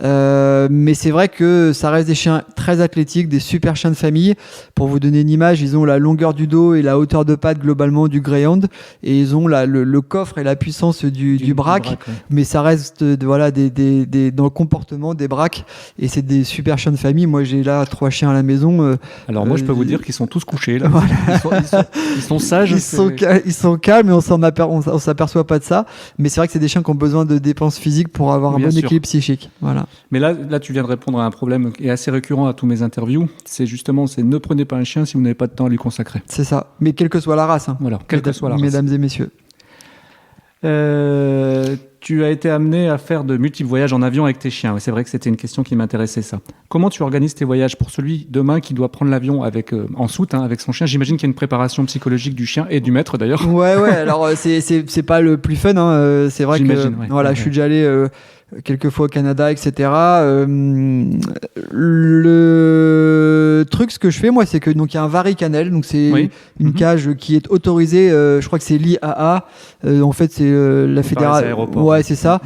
S2: Mais c'est vrai que ça reste des chiens très athlétiques, des super chiens de famille. Pour vous donner une image, ils ont la longueur du dos et la hauteur de patte globalement du Greyhound et ils ont le coffre et la puissance du braque, mais ça reste dans le comportement des braques et c'est des super chiens de famille. Moi j'ai là 3 chiens à la maison.
S3: Alors moi je peux vous dire qu'ils sont tous couchés là. Voilà. Ils sont sages.
S2: Ils sont calmes et on s'aperçoit pas de ça, mais c'est vrai que c'est des chiens qui ont besoin de dépenses physiques pour avoir un bon équilibre psychique. Voilà.
S3: Mais là tu viens de répondre à un problème qui est assez récurrent à tous mes interviews, c'est ne prenez pas un chien si vous n'avez pas de temps à lui consacrer.
S2: C'est ça, mais quelle que soit la race.
S3: Voilà, quelle que soit la race.
S2: Mesdames et messieurs.
S3: Tu as été amené à faire de multiples voyages en avion avec tes chiens. C'est vrai que c'était une question qui m'intéressait, ça. Comment tu organises tes voyages pour celui demain qui doit prendre l'avion en soute avec son chien ? J'imagine qu'il y a une préparation psychologique du chien et du maître d'ailleurs. Ouais.
S2: Alors c'est pas le plus fun. C'est vrai que je suis déjà allé quelques fois au Canada, etc. Le truc, ce que je fais, moi, c'est que donc il y a un vari-canal, donc c'est une cage qui est autorisée. Je crois que c'est l'IAA. En fait, c'est la fédération. Ouais, c'est ça.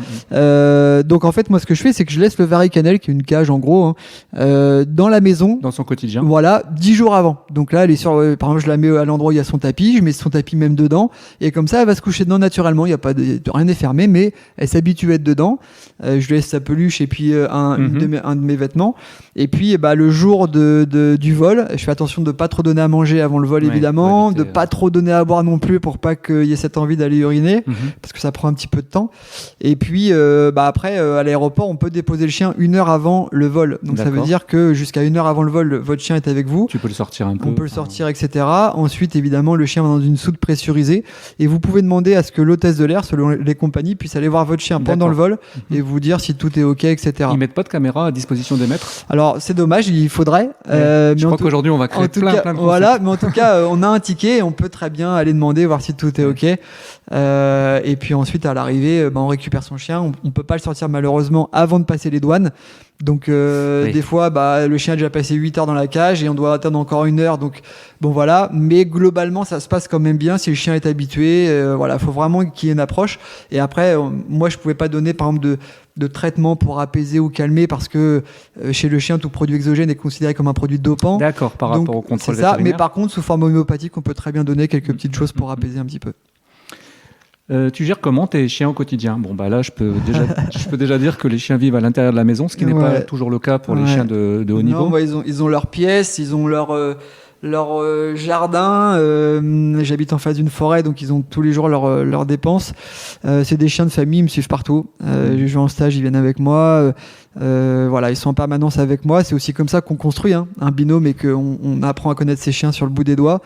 S2: Donc en fait, moi, ce que je fais, c'est que je laisse le vari-canal, qui est une cage en gros, dans la maison.
S3: Dans son quotidien.
S2: Voilà, 10 jours avant. Donc là, elle est sur. Par exemple, je la mets à l'endroit où il y a son tapis. Je mets son tapis même dedans, et comme ça, elle va se coucher dedans naturellement. Il y a pas rien n'est fermé, mais elle s'habitue à être dedans. Je lui laisse sa peluche et puis un de mes vêtements. Et puis le jour du vol, je fais attention de ne pas trop donner à manger avant le vol, évidemment, de pas trop donner à boire non plus pour pas qu'il y ait cette envie d'aller uriner, parce que ça prend un petit peu de temps. Et puis après, à l'aéroport, on peut déposer le chien 1 heure avant le vol. Donc ça veut dire que jusqu'à 1 heure avant le vol, votre chien est avec vous.
S3: Tu peux le sortir un peu.
S2: On peut le sortir, etc. Ensuite, évidemment, le chien va dans une soute pressurisée. Et vous pouvez demander à ce que l'hôtesse de l'air, selon les compagnies, puisse aller voir votre chien pendant le vol et vous dire si tout est OK, etc.
S3: Ils mettent pas de caméra à disposition des maîtres ?
S2: Alors, c'est dommage, il faudrait.
S3: Je crois qu'aujourd'hui, on va créer plein de
S2: voilà, mais en tout cas, on a un ticket et on peut très bien aller demander, voir si tout est OK. Et puis ensuite, à l'arrivée, on récupère son chien. On peut pas le sortir malheureusement avant de passer les douanes. Donc des fois le chien a déjà passé 8 heures dans la cage et on doit attendre encore 1 heure, donc bon voilà, mais globalement ça se passe quand même bien si le chien est habitué. Faut vraiment qu'il y ait une approche. Et après moi je pouvais pas donner par exemple de traitement pour apaiser ou calmer parce que chez le chien tout produit exogène est considéré comme un produit dopant.
S3: D'accord, par rapport au contrôle
S2: vétérinaire.
S3: C'est ça,
S2: mais par contre sous forme homéopathique on peut très bien donner quelques petites choses pour apaiser un petit peu.
S3: Tu gères comment tes chiens au quotidien ? Bon là je peux déjà dire que les chiens vivent à l'intérieur de la maison, ce qui n'est pas toujours le cas pour les chiens de haut niveau.
S2: Non, ils ont leurs pièces, ils ont leur jardin. J'habite en face d'une forêt, donc ils ont tous les jours leurs dépenses. C'est des chiens de famille, ils me suivent partout. Je vais en stage, ils viennent avec moi. Voilà, ils sont en permanence avec moi. C'est aussi comme ça qu'on construit un binôme et qu'on apprend à connaître ses chiens sur le bout des doigts.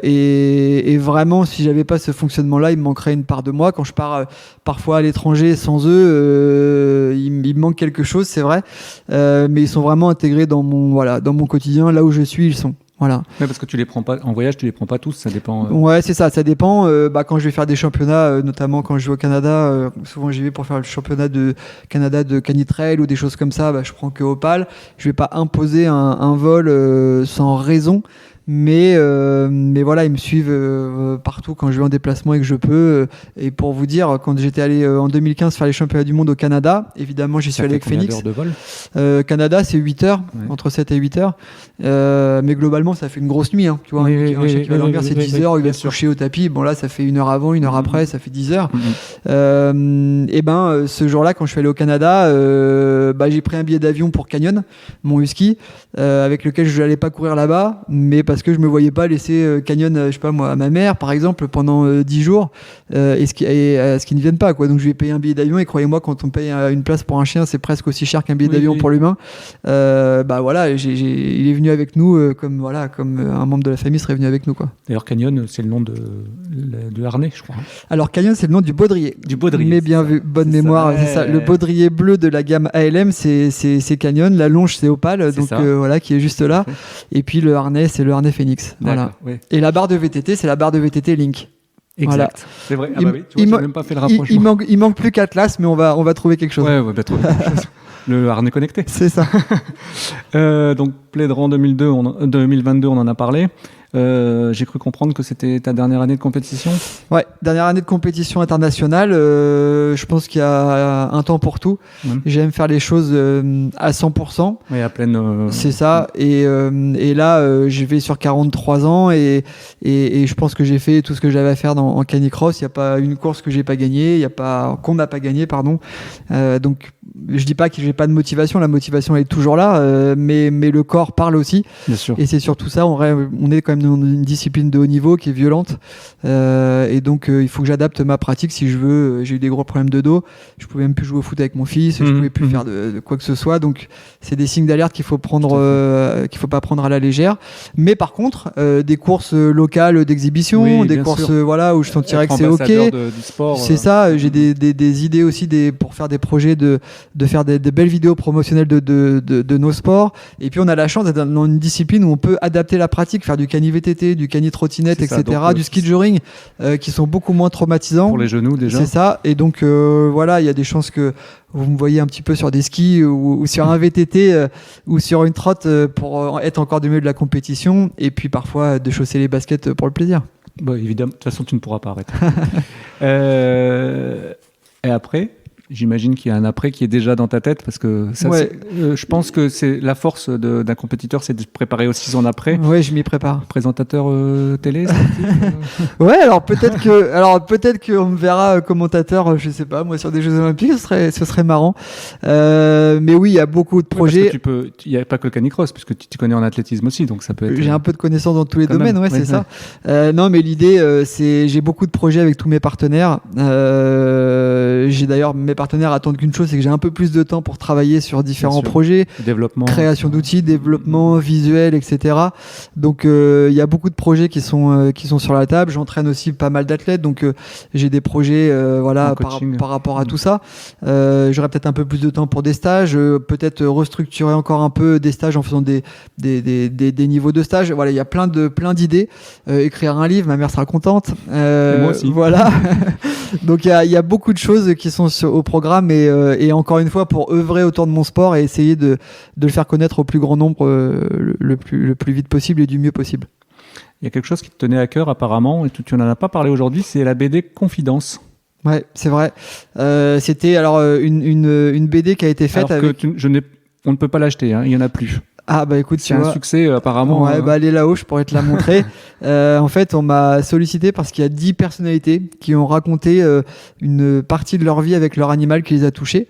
S2: Et vraiment, si j'avais pas ce fonctionnement-là, il me manquerait une part de moi. Quand je pars parfois à l'étranger sans eux, il me manque quelque chose, c'est vrai. Mais ils sont vraiment intégrés dans mon quotidien, là où je suis, ils sont. Voilà.
S3: Ouais, parce que tu les prends pas en voyage, tu les prends pas tous, ça dépend.
S2: Ouais, c'est ça dépend. Quand je vais faire des championnats, notamment quand je vais au Canada, souvent j'y vais pour faire le championnat de Canada de canitrail ou des choses comme ça, je prends que Opale. Je vais pas imposer un vol sans raison. Mais voilà, ils me suivent partout quand je vais en déplacement et que je peux. Et pour vous dire, quand j'étais allé en 2015 faire les championnats du monde au Canada, évidemment j'y suis allé avec Phoenix.
S3: Combien d'heures de vol
S2: Canada, c'est 8 heures, entre 7 et 8 heures. Mais globalement, ça fait une grosse nuit. Tu vois, un chien qui va dormir, c'est 10 heures, il va se coucher au tapis. Bon, là, ça fait 1 heure avant, 1 heure après, ça fait 10 heures. Ce jour-là, quand je suis allé au Canada, j'ai pris un billet d'avion pour Canyon, mon husky, avec lequel je n'allais pas courir là-bas, mais parce que je me voyais pas laisser Canyon, je sais pas moi, à ma mère par exemple pendant 10 jours et ce qui ne viennent pas quoi. Donc je lui ai payé un billet d'avion et croyez-moi, quand on paye une place pour un chien, c'est presque aussi cher qu'un billet d'avion pour l'humain. Voilà, il est venu avec nous comme un membre de la famille serait venu avec nous quoi.
S3: D'ailleurs Canyon, c'est le nom de harnais, je crois.
S2: Alors Canyon, c'est le nom du baudrier. Mais bien vu, bonne mémoire, c'est ça. Le baudrier bleu de la gamme ALM, c'est Canyon. La longe, c'est Opale, donc qui est juste là. Et puis le harnais, c'est le harnais Phoenix. Voilà. Ouais. Et la barre de VTT, c'est la barre de VTT Link.
S3: Exact. Voilà. C'est vrai. Tu vois, j'ai même pas fait le rapprochement.
S2: Il manque plus qu'Atlas, mais on va trouver quelque chose.
S3: Ouais, trouver quelque chose. Le harnais connecté.
S2: C'est ça.
S3: Donc Plédran 2022, on en a parlé. J'ai cru comprendre que c'était ta dernière année de compétition. Ouais,
S2: dernière année de compétition internationale. Je pense qu'il y a un temps pour tout. J'aime faire les choses à 100%.
S3: Oui, à pleine.
S2: C'est ça. Et là, je vais sur 43 ans et je pense que j'ai fait tout ce que j'avais à faire en canicross. Il n'y a pas une course que j'ai pas gagnée, qu'on n'a pas gagné, pardon. Donc je dis pas que j'ai pas de motivation. La motivation elle est toujours là, mais le corps parle aussi.
S3: Bien sûr.
S2: Et c'est surtout ça. On est quand même dans une discipline de haut niveau qui est violente et donc il faut que j'adapte ma pratique si je veux. J'ai eu des gros problèmes de dos, je pouvais même plus jouer au foot avec mon fils, je pouvais plus faire de quoi que ce soit, donc c'est des signes d'alerte qu'il faut prendre qu'il faut pas prendre à la légère. Mais par contre des courses locales d'exhibition, des courses où je sentirais que c'est ok,
S3: du sport,
S2: c'est ça. J'ai des idées aussi pour faire des projets de faire des belles vidéos promotionnelles de nos sports. Et puis on a la chance d'être dans une discipline où on peut adapter la pratique, faire du cani-VTT, du cani-trottinette, etc., du ski-joring, qui sont beaucoup moins traumatisants.
S3: Pour les genoux déjà.
S2: C'est ça. Et donc il y a des chances que vous me voyez un petit peu sur des skis ou sur un VTT ou sur une trotte pour être encore du milieu de la compétition. Et puis parfois de chausser les baskets pour le plaisir.
S3: Évidemment, de toute façon tu ne pourras pas arrêter. Et après, j'imagine qu'il y a un après qui est déjà dans ta tête, parce que ça, je pense que c'est la force d'un compétiteur, c'est de se préparer aussi son après.
S2: Oui, je m'y prépare.
S3: Présentateur télé.
S2: Ouais, alors peut-être qu'on me verra commentateur, je sais pas, moi sur des Jeux Olympiques, ce serait marrant. Mais oui, il y a beaucoup de projets.
S3: Il n'y a pas que le canicross, puisque tu connais en athlétisme aussi, donc ça peut être.
S2: J'ai un peu de connaissances dans tous les domaines, c'est ça. Non, mais l'idée, j'ai beaucoup de projets avec tous mes partenaires. J'ai d'ailleurs mes partenaires attendent qu'une chose, c'est que j'ai un peu plus de temps pour travailler sur différents projets,
S3: développement,
S2: création d'outils, développement visuel, etc. Donc il y a beaucoup de projets qui sont sur la table. J'entraîne aussi pas mal d'athlètes, donc j'ai des projets par rapport à tout ça. J'aurai peut-être un peu plus de temps pour des stages, peut-être restructurer encore un peu des stages en faisant des niveaux de stage. Voilà, il y a plein d'idées. Écrire un livre, ma mère sera contente.
S3: Et moi aussi.
S2: Voilà. Donc il y a beaucoup de choses qui sont au programme et encore une fois pour œuvrer autour de mon sport et essayer de le faire connaître au plus grand nombre le plus vite possible et du mieux possible.
S3: Il y a quelque chose qui te tenait à cœur apparemment et tu n'en as pas parlé aujourd'hui, c'est la BD Confidence.
S2: Ouais, c'est vrai. C'était alors une BD qui a été faite
S3: on ne peut pas l'acheter, il y en a plus.
S2: Ah bah écoute,
S4: C'est un succès apparemment.
S2: Ouais, bah elle est là-haut, je pourrais te la montrer. En fait, on m'a sollicité parce qu'il y a 10 personnalités qui ont raconté une partie de leur vie avec leur animal qui les a touchés.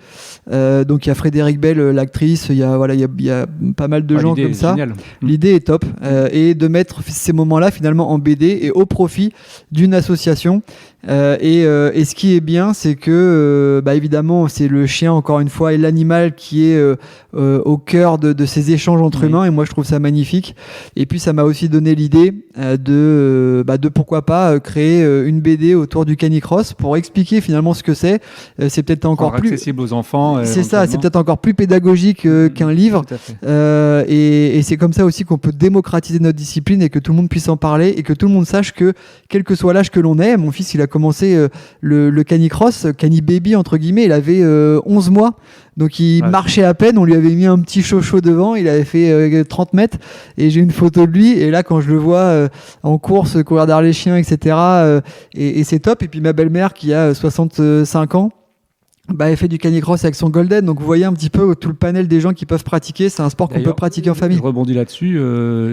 S2: Donc il y a Frédéric Bell, l'actrice, il y a pas mal de gens comme ça.
S4: Génial.
S2: L'idée est top. Et de mettre ces moments-là finalement en BD et au profit d'une association. Et ce qui est bien, c'est que bah évidemment, c'est le chien encore une fois et l'animal qui est au cœur de ces échanges entre humains, et moi je trouve ça magnifique. Et puis ça m'a aussi donné l'idée de pourquoi pas créer une BD autour du canicross pour expliquer finalement ce que c'est. C'est peut-être encore plus
S4: accessible aux enfants.
S2: C'est ça, c'est peut-être encore plus pédagogique qu'un livre.
S4: Tout à fait.
S2: Et c'est comme ça aussi qu'on peut démocratiser notre discipline et que tout le monde puisse en parler et que tout le monde sache que quel que soit l'âge que l'on est, mon fils il a commencé le canicross, cani-baby entre guillemets, il avait 11 mois. Donc il marchait à peine, on lui avait mis un petit chocho devant, il avait fait 30 mètres et j'ai une photo de lui, et là quand je le vois en course, courir derrière les chiens, etc. Et c'est top. Et puis ma belle-mère qui a 65 ans, bah, elle fait du canicross avec son golden, donc vous voyez un petit peu tout le panel des gens qui peuvent pratiquer. C'est un sport qu'on peut pratiquer en famille.
S4: Je rebondis là-dessus,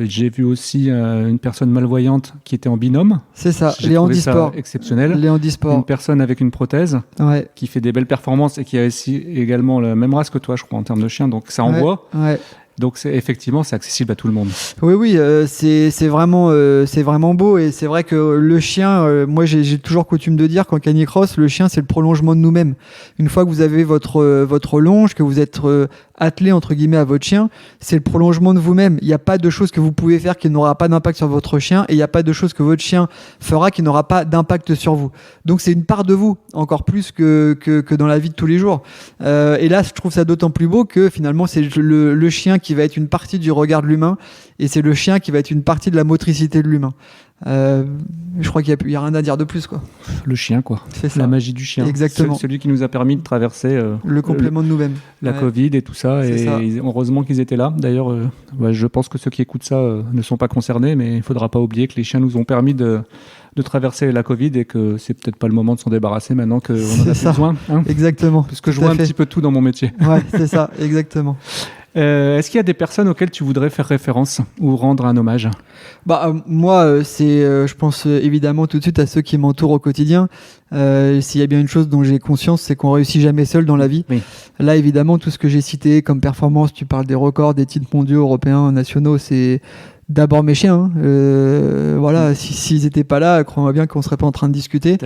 S4: j'ai vu aussi une personne malvoyante qui était en binôme.
S2: C'est ça,
S4: J'ai
S2: les
S4: trouvé
S2: handisports.
S4: ça exceptionnel.
S2: Les handisports.
S4: Une personne avec une prothèse qui fait des belles performances et qui a aussi également la même race que toi, je crois, en termes de chien, donc ça envoie.
S2: Ouais.
S4: Donc effectivement, c'est accessible à tout le monde.
S2: Oui, c'est vraiment beau, et c'est vrai que le chien, moi j'ai toujours coutume de dire qu'en canicross, le chien c'est le prolongement de nous-mêmes. Une fois que vous avez votre longe, que vous êtes attelé entre guillemets à votre chien, c'est le prolongement de vous-même. Il n'y a pas de chose que vous pouvez faire qui n'aura pas d'impact sur votre chien, et il n'y a pas de chose que votre chien fera qui n'aura pas d'impact sur vous. Donc c'est une part de vous, encore plus que dans la vie de tous les jours. Et là, je trouve ça d'autant plus beau que finalement c'est le chien qui va être une partie du regard de l'humain, et c'est le chien qui va être une partie de la motricité de l'humain. Je crois qu'il n'y a rien à dire de plus, quoi.
S4: Le chien, quoi.
S2: C'est ça.
S4: La magie du chien.
S2: Exactement.
S4: Celui qui nous a permis de traverser
S2: le complément de nous-mêmes.
S4: La Covid et tout ça.
S2: C'est
S4: et
S2: ça.
S4: Heureusement qu'ils étaient là. D'ailleurs, je pense que ceux qui écoutent ça ne sont pas concernés, mais il ne faudra pas oublier que les chiens nous ont permis de traverser la Covid, et que c'est peut-être pas le moment de s'en débarrasser maintenant qu'on en a plus besoin. Hein,
S2: exactement.
S4: parce que je vois un petit peu tout dans mon métier.
S2: Ouais, c'est ça, exactement.
S4: Est-ce qu'il y a des personnes auxquelles tu voudrais faire référence ou rendre un hommage ?
S2: Moi, je pense évidemment tout de suite à ceux qui m'entourent au quotidien. S'il y a bien une chose dont j'ai conscience, c'est qu'on réussit jamais seul dans la vie.
S4: Oui.
S2: Là, évidemment, tout ce que j'ai cité comme performance, tu parles des records, des titres mondiaux, européens, nationaux, c'est d'abord mes chiens. Voilà, s'ils étaient pas là, crois-moi bien qu'on serait pas en train de discuter.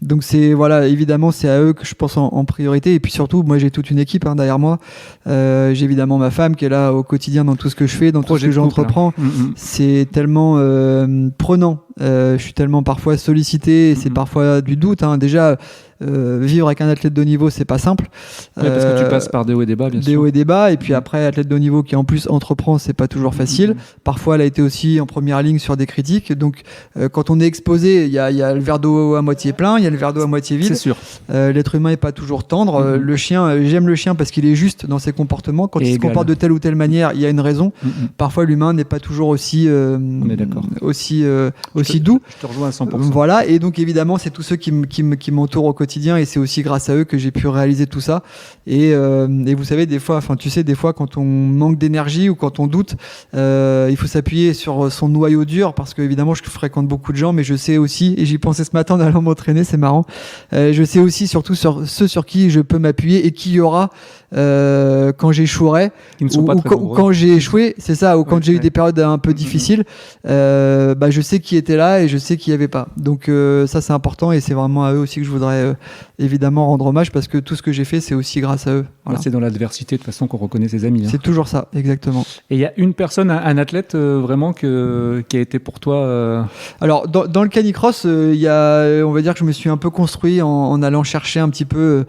S2: Donc évidemment, c'est à eux que je pense en priorité. Et puis surtout, moi, j'ai toute une équipe derrière moi. J'ai évidemment ma femme qui est là au quotidien dans tout ce que je fais, dans tout ce que j'entreprends. C'est tellement prenant. Je suis tellement parfois sollicité, et c'est parfois du doute. Déjà, vivre avec un athlète de haut niveau, c'est pas simple.
S4: Parce que tu passes par des hauts et des bas, bien sûr.
S2: Des hauts et des bas, et puis après, athlète de haut niveau qui en plus entreprend, c'est pas toujours facile. Parfois, elle a été aussi en première ligne sur des critiques. Donc, quand on est exposé, il y a le verre d'eau à moitié plein, il y a le verre d'eau à moitié vide.
S4: C'est sûr.
S2: L'être humain est pas toujours tendre. Le chien, j'aime le chien parce qu'il est juste dans ses comportements. Quand il se comporte de telle ou telle manière, il y a une raison. Parfois, l'humain n'est pas toujours aussi
S4: on est d'accord.
S2: aussi doux.
S4: Je te rejoins à 100%.
S2: Voilà, et donc évidemment, c'est tous ceux qui m'entourent au quotidien, et c'est aussi grâce à eux que j'ai pu réaliser tout ça. Et vous savez, des fois, quand on manque d'énergie ou quand on doute, il faut s'appuyer sur son noyau dur, parce que évidemment, je fréquente beaucoup de gens, mais je sais aussi, et j'y pensais ce matin en allant m'entraîner, c'est marrant, je sais aussi surtout sur ceux sur qui je peux m'appuyer et qui y aura quand j'échouerai, ou quand j'ai échoué, c'est ça, ou quand j'ai eu des périodes un peu difficiles, je sais qui était là et je sais qui n'y avait pas. Donc ça, c'est important, et c'est vraiment à eux aussi que je voudrais évidemment rendre hommage, parce que tout ce que j'ai fait, c'est aussi grâce à eux. Voilà.
S4: C'est dans l'adversité, de toute façon, qu'on reconnaît ses amis.
S2: C'est toujours ça, exactement.
S4: Et il y a une personne, un athlète vraiment qui a été pour toi
S2: Alors, dans le canicross, on va dire que je me suis un peu construit en allant chercher un petit peu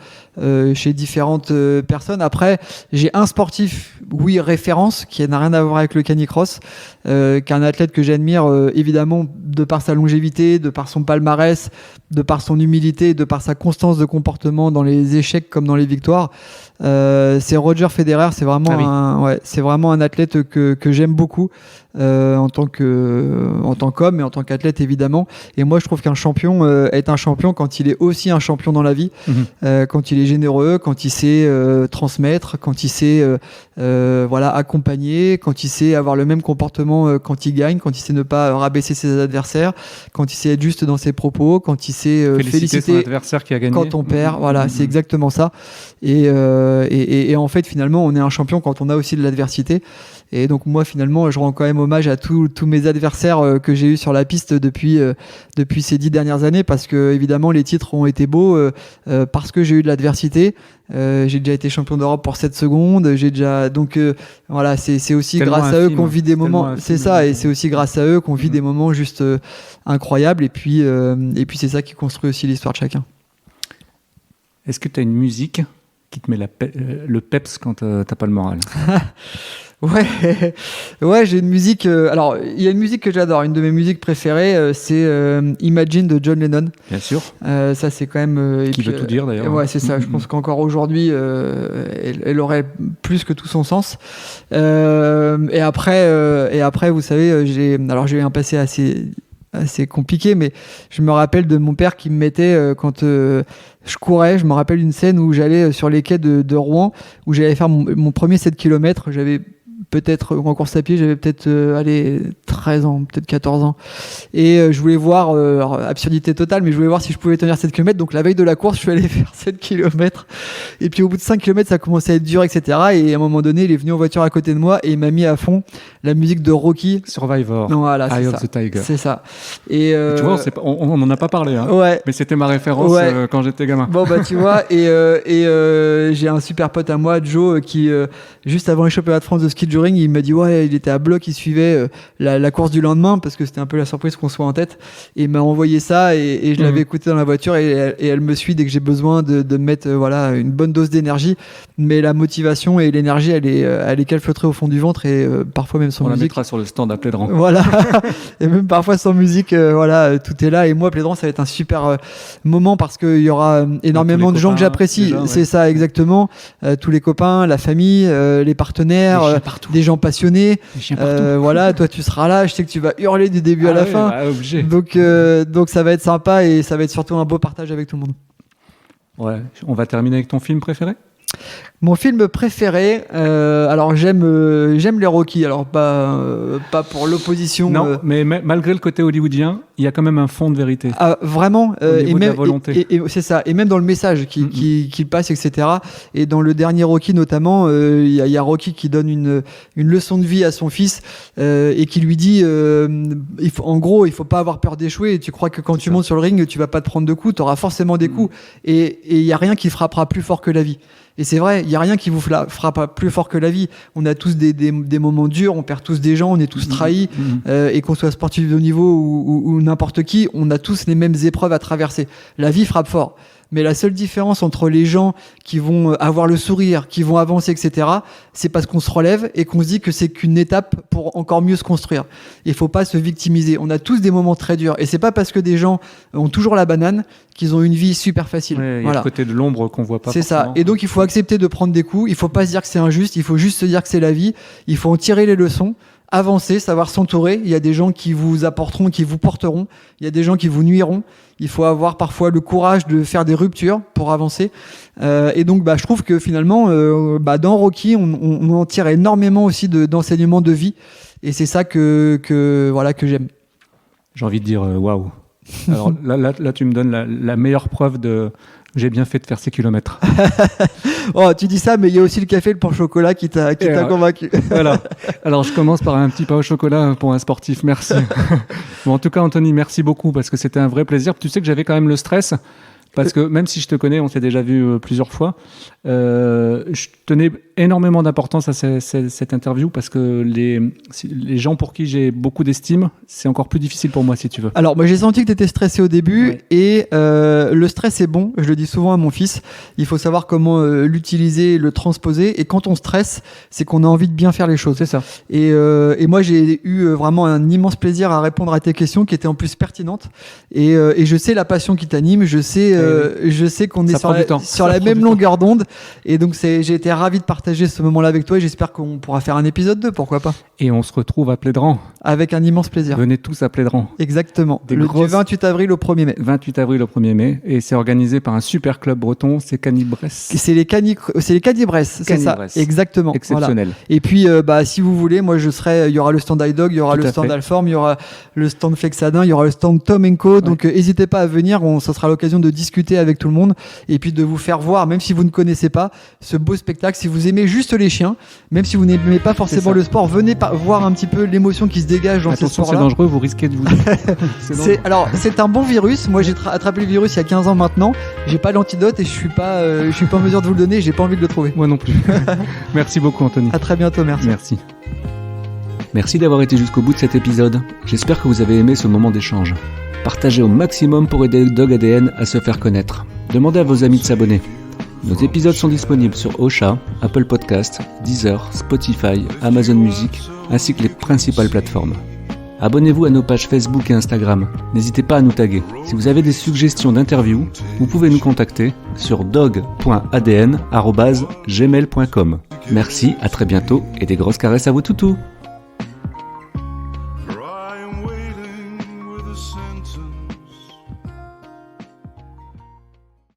S2: chez différentes personnes. Après, j'ai un sportif, référence, qui n'a rien à voir avec le canicross, qui est un athlète que j'admire, évidemment, de par sa longévité, de par son palmarès, de par son humilité, de par sa constance de comportement dans les échecs comme dans les victoires. c'est Roger Federer. C'est vraiment c'est vraiment un athlète que j'aime beaucoup. En tant qu'homme et en tant qu'athlète évidemment, et moi je trouve qu'un champion est un champion quand il est aussi un champion dans la vie, quand il est généreux, quand il sait transmettre, quand il sait accompagner, quand il sait avoir le même comportement quand il gagne, quand il sait ne pas rabaisser ses adversaires, quand il sait être juste dans ses propos, quand il sait féliciter
S4: son adversaire qui a gagné
S2: quand on perd. Voilà, c'est exactement ça. Et en fait finalement on est un champion quand on a aussi de l'adversité. Et donc moi finalement je rends quand même hommage à tous mes adversaires que j'ai eu sur la piste depuis ces 10 dernières années, parce que évidemment les titres ont été beaux parce que j'ai eu de l'adversité. J'ai déjà été champion d'Europe pour 7 secondes, c'est aussi
S4: tellement
S2: grâce à eux qu'on vit des moments, c'est ça, et c'est aussi grâce à eux qu'on vit des moments juste incroyables, et puis c'est ça qui construit aussi l'histoire de chacun.
S4: Est-ce que tu as une musique qui te met le peps quand t'as pas le moral?
S2: Ouais, j'ai une musique. Alors, il y a une musique que j'adore. Une de mes musiques préférées, c'est Imagine de John Lennon.
S4: Bien sûr.
S2: Ça, c'est quand même.
S4: Qui veut tout dire d'ailleurs.
S2: Ouais, c'est ça. Je pense qu'encore aujourd'hui, elle aurait plus que tout son sens. Et après, vous savez, j'ai eu un passé assez compliqué, mais je me rappelle de mon père qui me mettait quand je courais. Je me rappelle d'une scène où j'allais sur les quais de Rouen, où j'allais faire mon premier 7 km. J'avais peut-être, en course à pied, j'avais peut-être 13 ans, peut-être 14 ans. Et je voulais voir, absurdité totale, mais je voulais voir si je pouvais tenir 7 km. Donc la veille de la course, je suis allé faire 7 km. Et puis au bout de 5 km, ça commençait à être dur, etc. Et à un moment donné, il est venu en voiture à côté de moi et il m'a mis à fond la musique de Rocky.
S4: Survivor.
S2: Non, voilà,
S4: Eye of the Tiger.
S2: C'est ça. Et
S4: tu vois, on n'en a pas parlé, hein.
S2: Ouais.
S4: Mais c'était ma référence quand j'étais gamin.
S2: Bon, bah tu vois, et j'ai un super pote à moi, Joe, qui juste avant les championnats de France de ski de Juring, il m'a dit il était à bloc, il suivait la course du lendemain parce que c'était un peu la surprise qu'on soit en tête, et il m'a envoyé ça et je l'avais écouté dans la voiture, et elle me suit dès que j'ai besoin de mettre une bonne dose d'énergie, mais la motivation et l'énergie elle est calfeutrée au fond du ventre, et parfois même sans musique.
S4: On la mettra sur le stand à Plédran.
S2: Voilà. Et même parfois sans musique, tout est là, et moi Plédran ça va être un super moment parce qu'il y aura énormément de gens que j'apprécie. Déjà, c'est ça exactement, tous les copains, la famille, les partenaires, des gens passionnés, toi tu seras là, je sais que tu vas hurler du début à la fin,
S4: obligé.
S2: Donc ça va être sympa, et ça va être surtout un beau partage avec tout le monde.
S4: Ouais, on va terminer avec ton film préféré.
S2: Mon film préféré, alors j'aime les Rocky, alors pas pour l'opposition.
S4: Non, mais malgré le côté hollywoodien, il y a quand même un fond de vérité.
S2: Vraiment,
S4: au niveau de la volonté.
S2: Et c'est ça, et même dans le message qu'il passe, etc. Et dans le dernier Rocky notamment, il y a Rocky qui donne une leçon de vie à son fils, et qui lui dit, en gros, il faut pas avoir peur d'échouer. Et tu crois que quand tu montes sur le ring, tu vas pas te prendre de coups, tu auras forcément des coups, et il y a rien qui frappera plus fort que la vie. Et c'est vrai, il n'y a rien qui vous frappe plus fort que la vie. On a tous des moments durs, on perd tous des gens, on est tous trahis, et qu'on soit sportif de haut niveau ou n'importe qui, on a tous les mêmes épreuves à traverser. La vie frappe fort. Mais la seule différence entre les gens qui vont avoir le sourire, qui vont avancer, etc., c'est parce qu'on se relève et qu'on se dit que c'est qu'une étape pour encore mieux se construire. Il faut pas se victimiser. On a tous des moments très durs. Et c'est pas parce que des gens ont toujours la banane qu'ils ont une vie super facile.
S4: Ouais, il y a le côté de l'ombre qu'on voit pas.
S2: C'est ça. Et donc, il faut accepter de prendre des coups. Il faut pas se dire que c'est injuste. Il faut juste se dire que c'est la vie. Il faut en tirer les leçons. Avancer, savoir s'entourer. Il y a des gens qui vous apporteront, qui vous porteront. Il y a des gens qui vous nuiront. Il faut avoir parfois le courage de faire des ruptures pour avancer. Et donc, je trouve que finalement, dans Rocky, on en tire énormément aussi d'enseignements de vie. Et c'est ça que j'aime.
S4: J'ai envie de dire waouh. Alors là, tu me donnes la meilleure preuve de j'ai bien fait de faire ces kilomètres.
S2: Oh, tu dis ça, mais il y a aussi le café, le pain au chocolat qui t'a convaincu.
S4: Voilà. Alors, je commence par un petit pain au chocolat pour un sportif. Merci. Bon, en tout cas, Anthony, merci beaucoup parce que c'était un vrai plaisir. Tu sais que j'avais quand même le stress parce que même si je te connais, on s'est déjà vu plusieurs fois, je tenais énormément d'importance à cette interview parce que les gens pour qui j'ai beaucoup d'estime, c'est encore plus difficile pour moi si tu veux.
S2: Alors moi j'ai senti que tu étais stressé au début et le stress est bon, je le dis souvent à mon fils, il faut savoir comment l'utiliser, le transposer et quand on stresse, c'est qu'on a envie de bien faire les choses.
S4: C'est ça.
S2: Et moi j'ai eu vraiment un immense plaisir à répondre à tes questions qui étaient en plus pertinentes et je sais la passion qui t'anime, je sais qu'on est sur la même longueur d'onde et donc j'ai été ravi de partager ce moment-là avec toi et j'espère qu'on pourra faire un épisode 2, pourquoi pas.
S4: Et on se retrouve à Plédran.
S2: Avec un immense plaisir.
S4: Venez tous à Plédran.
S2: Exactement. Du 28 avril au 1er mai.
S4: 28 avril au 1er mai et c'est organisé par un super club breton, c'est Canibresse.
S2: C'est les Canibresse, c'est ça. Exactement.
S4: Exceptionnel.
S2: Voilà. Et puis si vous voulez, moi il y aura le stand iDog, il y aura le stand Alform, il y aura le stand Flexadin, il y aura le stand Tom & Co. Donc n'hésitez pas à venir, ça sera l'occasion de discuter avec tout le monde et puis de vous faire voir, même si vous ne connaissez pas, ce beau spectacle. Si vous aimez juste les chiens, même si vous n'aimez pas forcément le sport, venez voir un petit peu l'émotion qui se dégage dans ce sport-là.
S4: C'est dangereux, vous risquez de vous...
S2: c'est un bon virus. Moi j'ai attrapé le virus il y a 15 ans maintenant, j'ai pas l'antidote et je suis pas en mesure de vous le donner, j'ai pas envie de le trouver.
S4: Moi non plus. Merci beaucoup Anthony.
S2: À très bientôt, merci.
S3: Merci d'avoir été jusqu'au bout de cet épisode. J'espère que vous avez aimé ce moment d'échange. Partagez au maximum pour aider Dog ADN à se faire connaître. Demandez à vos amis de s'abonner. Nos épisodes sont disponibles sur Ocha, Apple Podcasts, Deezer, Spotify, Amazon Music, ainsi que les principales plateformes. Abonnez-vous à nos pages Facebook et Instagram. N'hésitez pas à nous taguer. Si vous avez des suggestions d'interviews, vous pouvez nous contacter sur dog.adn@gmail.com. Merci, à très bientôt et des grosses caresses à vos toutous.